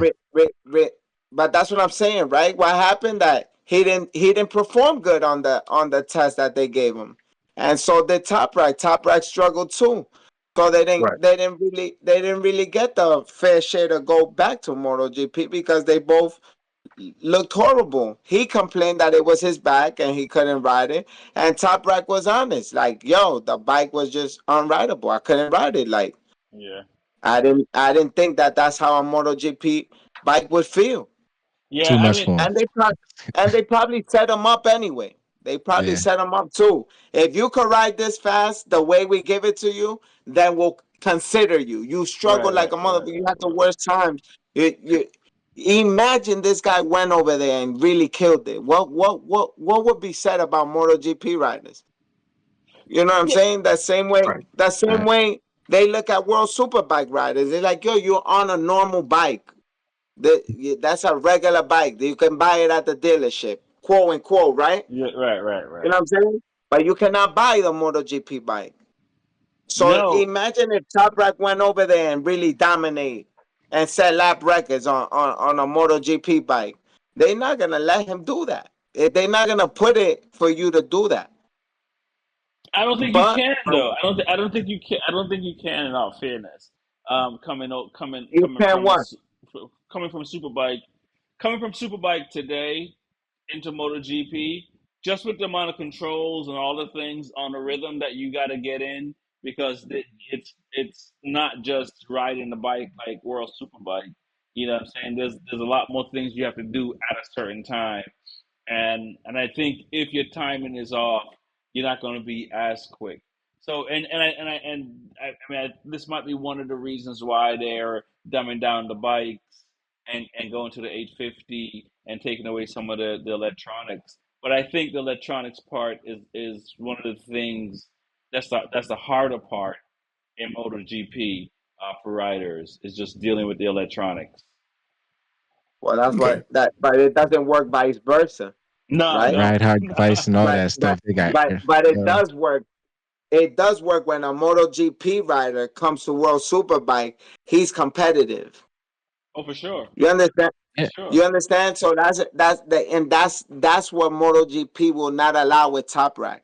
but that's what I'm saying, right? What happened that he didn't perform good on the test that they gave him, and so did Top Rack. Top Rack struggled too. So Right. they didn't really get the fair share to go back to MotoGP because they both looked horrible. He complained that it was his bike and he couldn't ride it, and Top Rack was honest, like, "Yo, the bike was just unrideable. I couldn't ride it. Like, Yeah, I didn't think that that's how a MotoGP bike would feel." yeah. Too I much mean, for him. And they probably set him up anyway. They probably Yeah. set him up too. If you could ride this fast the way we give it to you, then we'll consider you. You struggle right, like right, a right, mother. You right, had the right. worst times. You Imagine this guy went over there and really killed it. What would be said about MotoGP riders? You know what I'm Yeah, saying? That same way, Right. that same Right. way they look at World Superbike riders. They're like, yo, you're on a normal bike. That's a regular bike. You can buy it at the dealership, quote unquote, right? yeah, right, right, You right. know what I'm saying? But you cannot buy the MotoGP bike. So No, imagine if Top Rack went over there and really dominate and set lap records on a MotoGP bike. They're not gonna let him do that. They're not gonna put it for you to do that. I don't think you But can though. I don't think you can. I don't think you can. In all fairness, you can what? coming from Superbike, coming from Superbike today into MotoGP, just with the amount of controls and all the things on the rhythm that you got to get in, because it's not just riding the bike like World Superbike. You know what I'm saying? There's a lot more things you have to do at a certain time, and I think if your timing is off, you're not going to be as quick. So I mean this might be one of the reasons why they're dumbing down the bikes and going to the 850 and taking away some of the electronics. But I think the electronics part is one of the things that's the harder part in MotoGP for riders is just dealing with the electronics. Well, that's Okay. what that, but it doesn't work vice versa, No, right? no, Ride hard no. device and all But that but stuff. They got but it uh, does work. It does work when a MotoGP rider comes to World Superbike. He's competitive. Oh, for sure, You understand? for yeah, sure. You understand? So that's what MotoGP will not allow with Top Rack.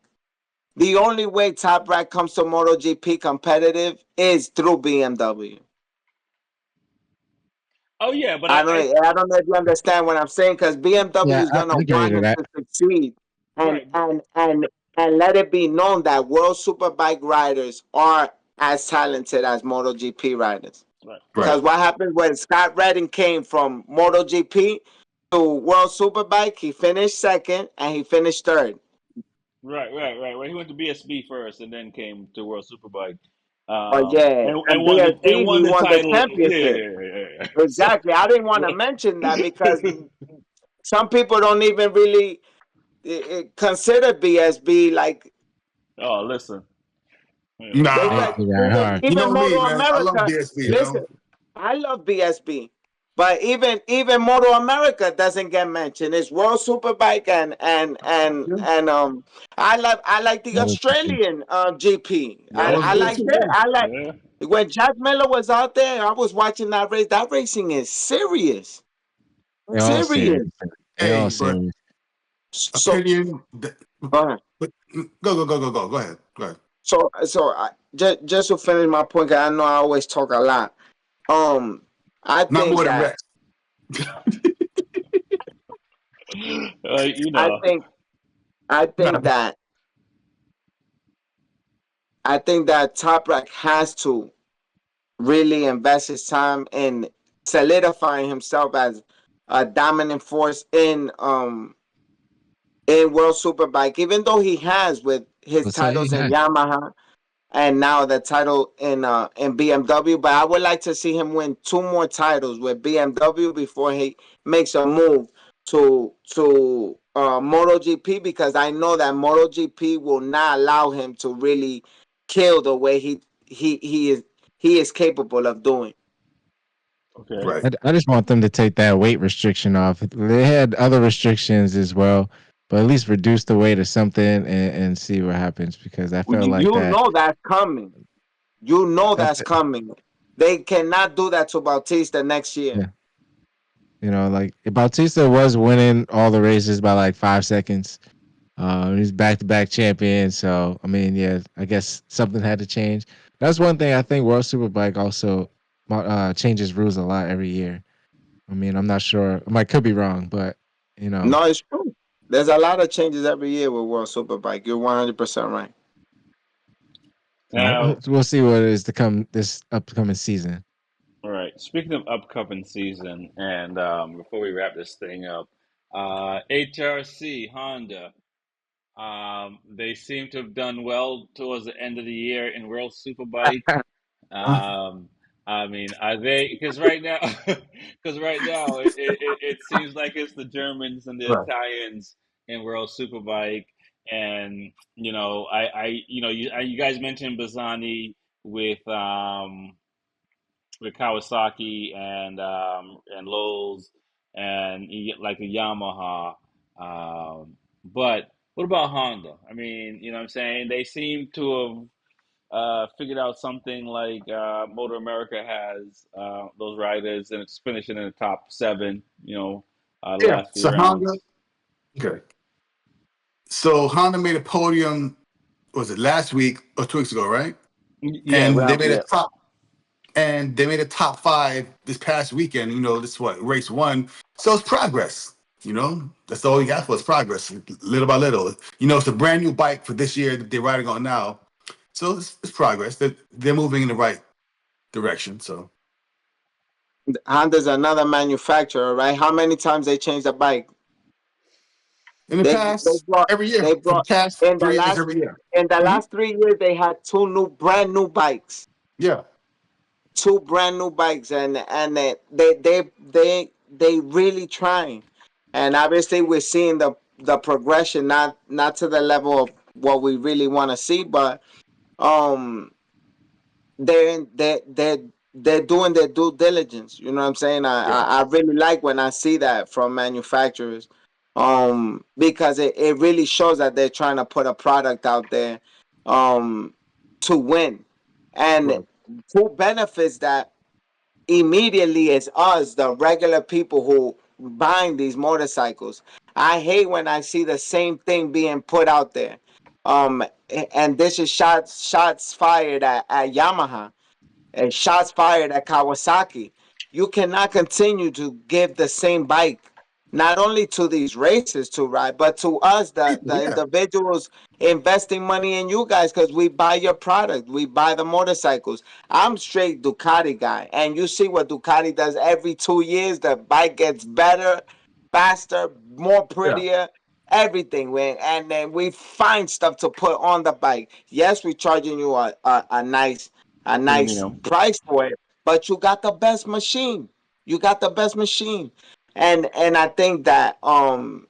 The only way Top Rack comes to MotoGP competitive is through BMW. Oh yeah, but I don't know if you understand what I'm saying because BMW yeah. is gonna I agree want to him that. to succeed and right, and and and let it be known that World Superbike riders are as talented as MotoGP riders. right, Right. Because what happened when Scott Redding came from MotoGP to World Superbike, he finished second and he finished third. right. Well, he went to BSB first, and then came to World Superbike, Oh yeah, and and BSB won he the won the title. Yeah, championship. yeah, yeah, yeah. So, Exactly. I didn't want to mention that because some people don't even really consider BSB like oh, listen, yeah. they like Nah. They ride even hard. You even know me, Moto man. I love America. DSP, you know? Listen, I love BSB, but even Moto America doesn't get mentioned. It's World Superbike and I like the MotoGP. Australian GP. That was I good like too, that. yeah. I like Yeah. when Jack Miller was out there. I was watching that race. That racing is serious, They all serious. serious. They all Hey, but serious. So opinion. uh, But go. Go ahead. Go ahead. just to finish my point, 'cause I know I always talk a lot. Um, I Not think more than that Rex. You I know. think I Nah. think that I think that Top Rack has to really invest his time in solidifying himself as a dominant force in World Superbike, even though he has with his But so titles he in had. Yamaha and now the title in BMW. But I would like to see him win two more titles with BMW before he makes a move to MotoGP because I know that MotoGP will not allow him to really kill the way he is capable of doing. Okay. Right. I just want them to take that weight restriction off. They had other restrictions as well, but at least reduce the weight or something and see what happens because I felt like You that. know that's coming. You know That's that's coming. They cannot do that to Bautista next year. yeah. Like Bautista was winning all the races by like 5 seconds. He's back to back champion. So I mean, yeah, I guess something had to change. That's one thing I think World Superbike also changes rules a lot every year. I mean, I'm not sure. I might could be wrong, but you know, No, it's true. There's a lot of changes every year with World Superbike. You're 100% right. Now, we'll see what is to come this upcoming season. all right. Speaking of upcoming season, and before we wrap this thing up, HRC Honda. They seem to have done well towards the end of the year in World Superbike. Um, I mean, are they? Because right now, because right now it seems like it's the Germans and the Right. Italians in World Superbike, and you guys mentioned Bazzani with um with Kawasaki and Lowe's and like a Yamaha, but what about Honda? I mean, you know what I'm saying? They seem to have figured out something like Motor America has those riders and it's finishing in the top seven, the Yeah. last few So Honda. rounds. Okay. So Honda made a podium. Was it last week or 2 weeks ago? Right. Yeah, And they round. made a Yeah. top. And they made a top five this past weekend. This is what race one. So it's progress. That's all you got for is progress, little by little. It's a brand new bike for this year that they're riding on now. So it's progress. They're moving in the right direction. So Honda's another manufacturer, right? How many times they changed the bike? in the They past, brought every year they for the brought past in the 3 years, last every year. in the Hmm. last 3 years they had brand new bikes, Yeah, two brand new bikes, and they really trying, and obviously we're seeing the progression, not to the level of what we really want to see, but um they're doing their due diligence. You know what I'm saying? yeah, I really like when I see that from manufacturers, because it really shows that they're trying to put a product out there, um, to win, and right. who benefits that immediately is us, the regular people who buying these motorcycles. I hate when I see the same thing being put out there. Um, and this is shots fired at Yamaha and shots fired at Kawasaki. You cannot continue to give the same bike not only to these races to ride, but to us, People, the yeah, individuals investing money in you guys, because we buy your product, we buy the motorcycles. I'm straight Ducati guy, and you see what Ducati does every 2 years. The bike gets better, faster, more yeah, prettier, everything. And then we find stuff to put on the bike. Yes, we're charging you a nice Premium. price for it, but you got the best machine. You got the best machine. And I think that Yamaha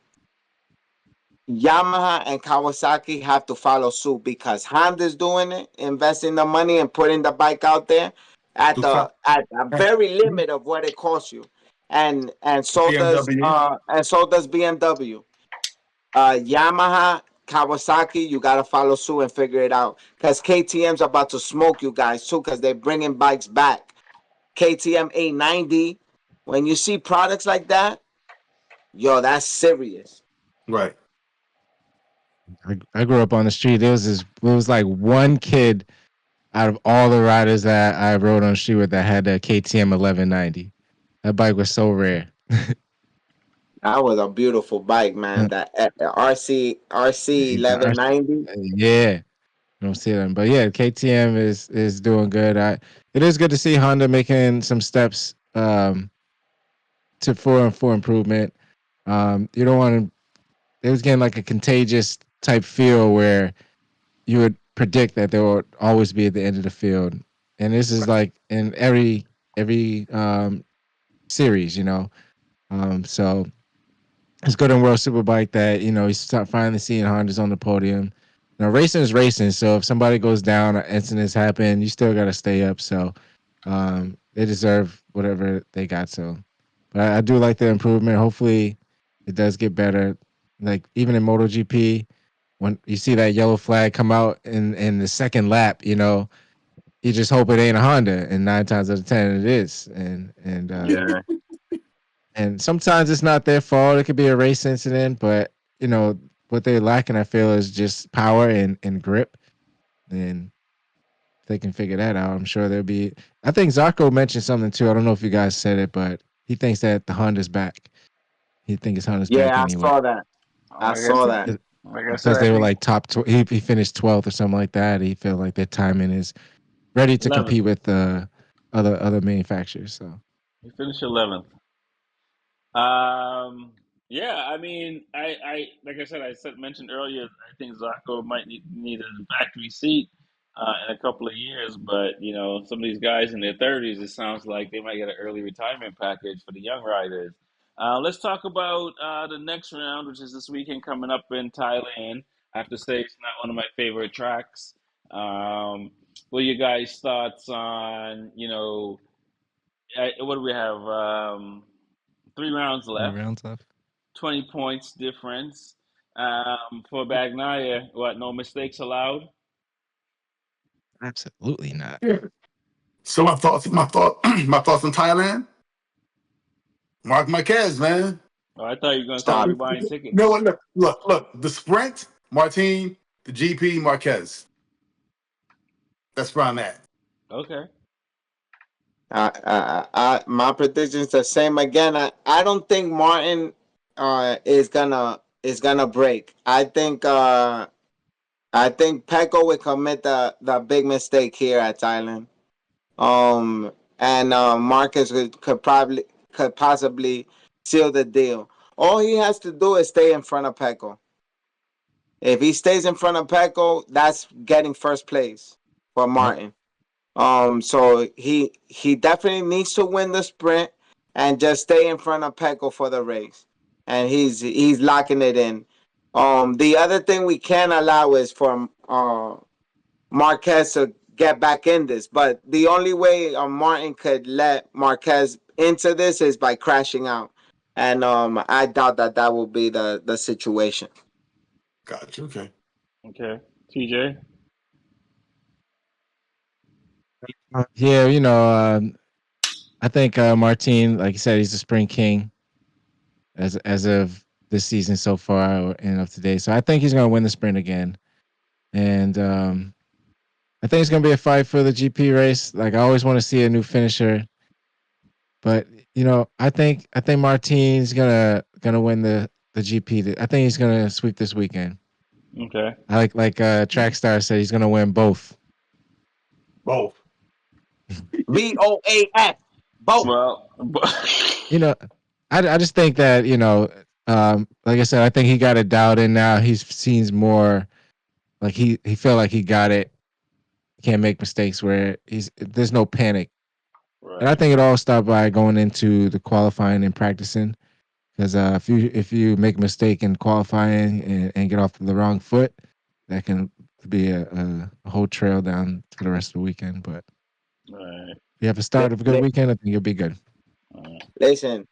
and Kawasaki have to follow suit, because Honda's doing it, investing the money and putting the bike out there at Ducati, at a very limit of what it costs you. And BMW, so does BMW. Yamaha, Kawasaki, you gotta follow suit and figure it out. Because KTM's about to smoke you guys too, because they're bringing bikes back. KTM 890. When you see products like that, yo, that's serious. right. I grew up on the street. There was like one kid out of all the riders that I rode on the street with that had a KTM 1190. That bike was so rare. That was a beautiful bike, man. Uh, That RC I- 1190. yeah, I don't see them, but yeah, KTM is doing good. It is good to see Honda making some steps to for improvement. You don't want to. It was getting like a contagious type feel where you would predict that they would always be at the end of the field, and this is like in every series, So it's good in World Superbike that you start finally seeing Hondas on the podium. Now racing is racing, so if somebody goes down or incidents happen, you still got to stay up. So they deserve whatever they got. So, but I do like the improvement. Hopefully, it does get better. Like even in MotoGP, when you see that yellow flag come out in the second lap, you just hope it ain't a Honda, and 9 times out of 10 it is. Yeah. And sometimes it's not their fault. It could be a race incident, but you know what they're lacking, I feel, is just power and grip. And if they can figure that out, I'm sure there'll be. I think Zarko mentioned something too. I don't know if you guys said it, but he thinks that the Honda's back. He thinks his Honda's back Yeah, I anyway saw that. I Like I saw said, that. like I said, because I they were think like top. He finished 12th or something like that. He felt like their timing is ready to 11th. compete with the other manufacturers. So He finished 11th. Um, yeah, I mean, like I said, mentioned earlier, I think Zarco might need a factory seat. in a couple of years. But some of these guys in their 30s, it sounds like they might get an early retirement package for the young riders. Let's talk about the next round, which is this weekend coming up in Thailand. I have to say it's not one of my favorite tracks. What are your guys' thoughts on, what do we have? 3 rounds Three left, rounds left. 20 points difference. For Bagnaia, what, no mistakes allowed? Absolutely not. Yeah. So my thoughts on Thailand. Mark Marquez, man. Oh, I thought you were going to say Stop. you're buying You know tickets. what? Look. The sprint, Martin. The GP, Marquez. That's where I'm at. Okay. My prediction's the same again. I don't think Martin is gonna break. I think Pecco would commit the big mistake here at Thailand. And Marcus could possibly seal the deal. All he has to do is stay in front of Pecco. If he stays in front of Pecco, that's getting first place for Yep. Martin. So he definitely needs to win the sprint and just stay in front of Pecco for the race, and he's locking it in. The other thing we can't allow is for Marquez to get back in this, but the only way Martin could let Marquez into this is by crashing out, and I doubt that will be the situation. Gotcha. Okay. Okay. TJ? Yeah, I think Martin, like you said, he's the spring king as of this season so far and of today. So I think he's gonna win the sprint again. And I think it's gonna be a fight for the GP race. Like I always want to see a new finisher, but I think Martin's gonna win the GP. I think he's gonna sweep this weekend. Okay. I like Trackstar said he's gonna win both. Both. BOAF, both. Well, You know, I just think that like I said, I think he got it dialed in now. He seems more like he felt like he got it. He can't make mistakes where there's no panic. And I right. think it all started by going into the qualifying and practicing. Because if you make a mistake in qualifying and get off the wrong foot, that can be a whole trail down for the rest of the weekend. But Right. if you have a start of a good weekend, I think you'll be good. Right. Listen,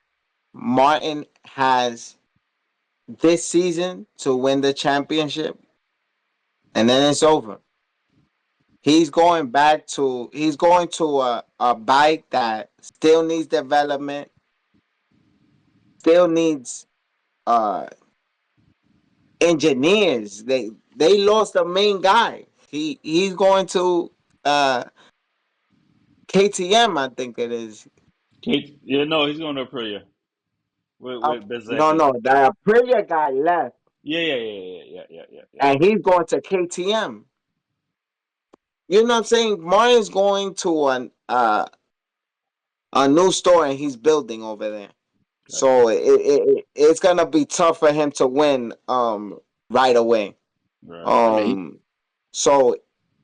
Martin has this season to win the championship, and then it's over. He's going to a bike that still needs development, still needs uh engineers. They lost the main guy. He's going to uh KTM, I think it is. Kate, yeah, no, he's going to Aprilia with No, Bezecchi. no, the Aprilia guy left, Yeah, yeah, yeah, yeah, yeah, yeah, yeah, yeah. and he's going to KTM. You know what I'm saying? Martin's going to a new store and he's building over there. Gotcha. So it's gonna be tough for him to win right away. Right. I mean, Um so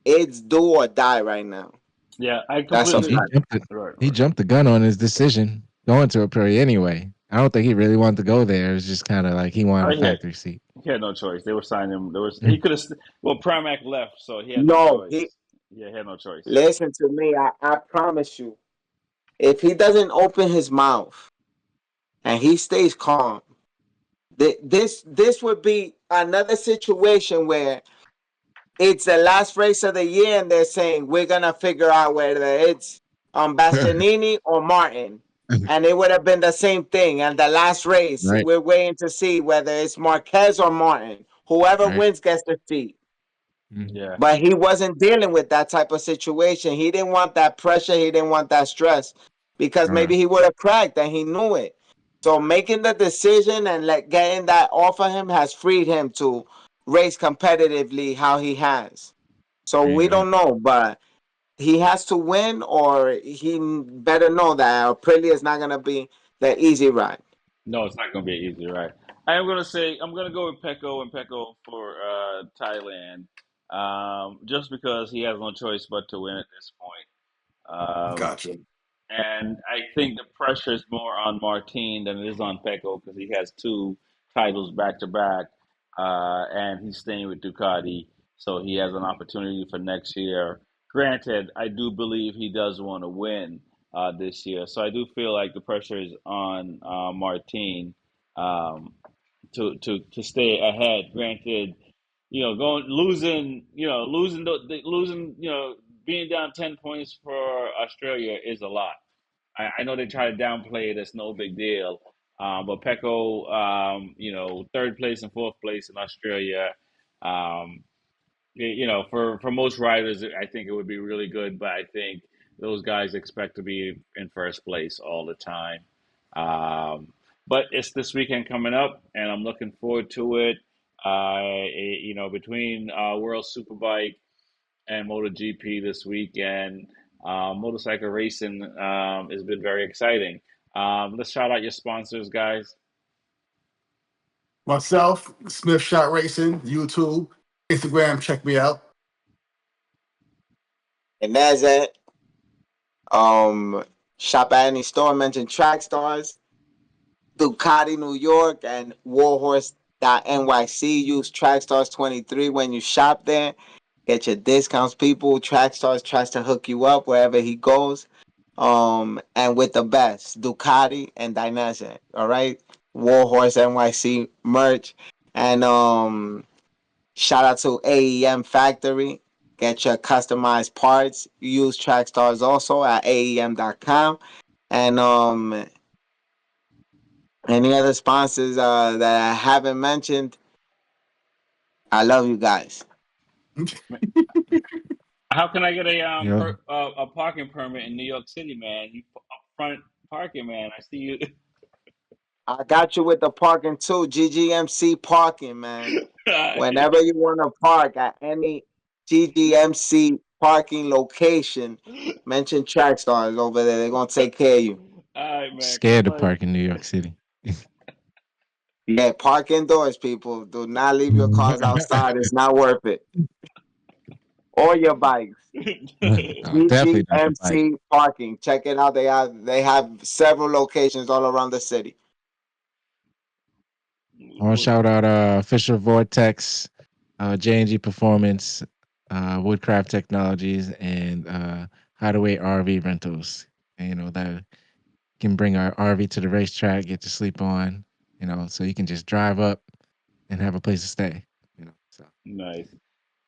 it's do or die right now. Yeah, I That's a he completely. fact. jumped the, Right, he right. jumped the gun on his decision going to a Prairie anyway. I don't think he really wanted to go there. It was just kind of like he wanted Oh, a factory seat. he had no choice. They were signing him. He could have. Well, Primac left, so he had no No, he choice. Yeah, he had no choice. listen to me. I promise you, if he doesn't open his mouth and he stays calm, this would be another situation where it's the last race of the year and they're saying we're gonna figure out whether it's Bastianini or Martin. And it would have been the same thing. And the last race, Right, we're waiting to see whether it's Marquez or Martin. Whoever right. wins gets the seat. Mhm. Yeah. But he wasn't dealing with that type of situation. He didn't want that pressure. He didn't want that stress because Uh, maybe he would have cracked and he knew it. So making the decision and getting that off of him has freed him to race competitively how he has. So we right. don't know, but he has to win, or he better know that Aprilia is not gonna be the easy ride. No, it's not going to be easy, right? I am going to say I'm going to go with Pecco and Pecco for Thailand. just because he has no choice but to win at this point. Gotcha. And I think the pressure is more on Martin than it is on Pecco because he has two titles back to back, and he's staying with Ducati, so he has an opportunity for next year. Granted, I do believe he does want to win this year, so I do feel like the pressure is on Martin um, to stay ahead. Granted, going losing, losing, being down 10 points for Australia is a lot. I know they try to downplay it; it's no big deal. But Pecco, third place and fourth place in Australia. Um, for most riders, I think it would be really good. But I think those guys expect to be in first place all the time. But it's this weekend coming up, and I'm looking forward to it. Between World Superbike and MotoGP this weekend. Motorcycle racing has been very exciting. Let's shout out your sponsors, guys. Myself, Smith Shot Racing, YouTube, Instagram, check me out. And that's it. Shop at any store, mention Track Stars, Ducati New York, and Warhorse.nyc. Use TrackStars23 when you shop there. Get your discounts, people. Trackstars tries to hook you up wherever he goes. And with the best, Ducati and Dainese. All right, Warhorse NYC merch, and shout out to AEM Factory. Get your customized parts. You use Trackstars also at AEM.com. And any other sponsors that I haven't mentioned, I love you guys. How can I get Yeah. a parking permit in New York City, man? You upfront parking, man. I see you. I got you with the parking too. GGMC parking, man. Whenever you want to park at any GGMC parking location, mention Trackstars over there. They're gonna take care of you. All right, man. Scared to Like, park in New York City. Yeah, park indoors, people. Do not leave your cars outside. It's not worth it. Or your bikes. Definitely not the bike. GGMC parking. Check it out. They have several locations all around the city. I want to shout out Fisher Vortex, J&G Performance, Woodcraft Technologies, and Hideaway RV Rentals. And, that can bring our RV to the racetrack, get to sleep on, so you can just drive up and have a place to stay. So nice.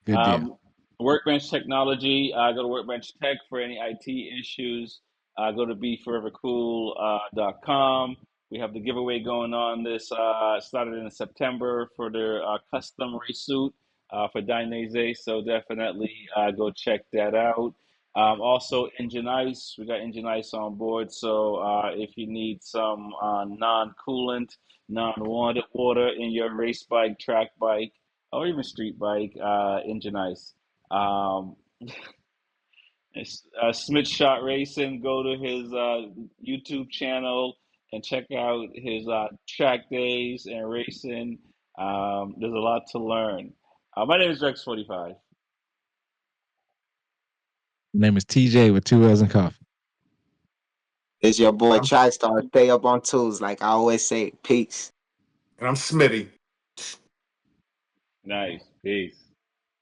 good deal. Um, Workbench Technology. Go to Workbench Tech for any IT issues. Go to B4evaKool.com. We have the giveaway going on. This started in September for their custom race suit for Dainese. So definitely go check that out. Also, Engine Ice. We got Engine Ice on board. So if you need some non-coolant, non-water in your race bike, track bike, or even street bike, Engine Ice. Um, Smith Shot Racing. Go to his YouTube channel and check out his track days and racing. There's a lot to learn. My name is Rex45. My name is TJ with two L's and coffee. It's your boy I'm, Trackstar. Stay up on tools, like I always say. Peace. and I'm Smitty. Nice. Peace.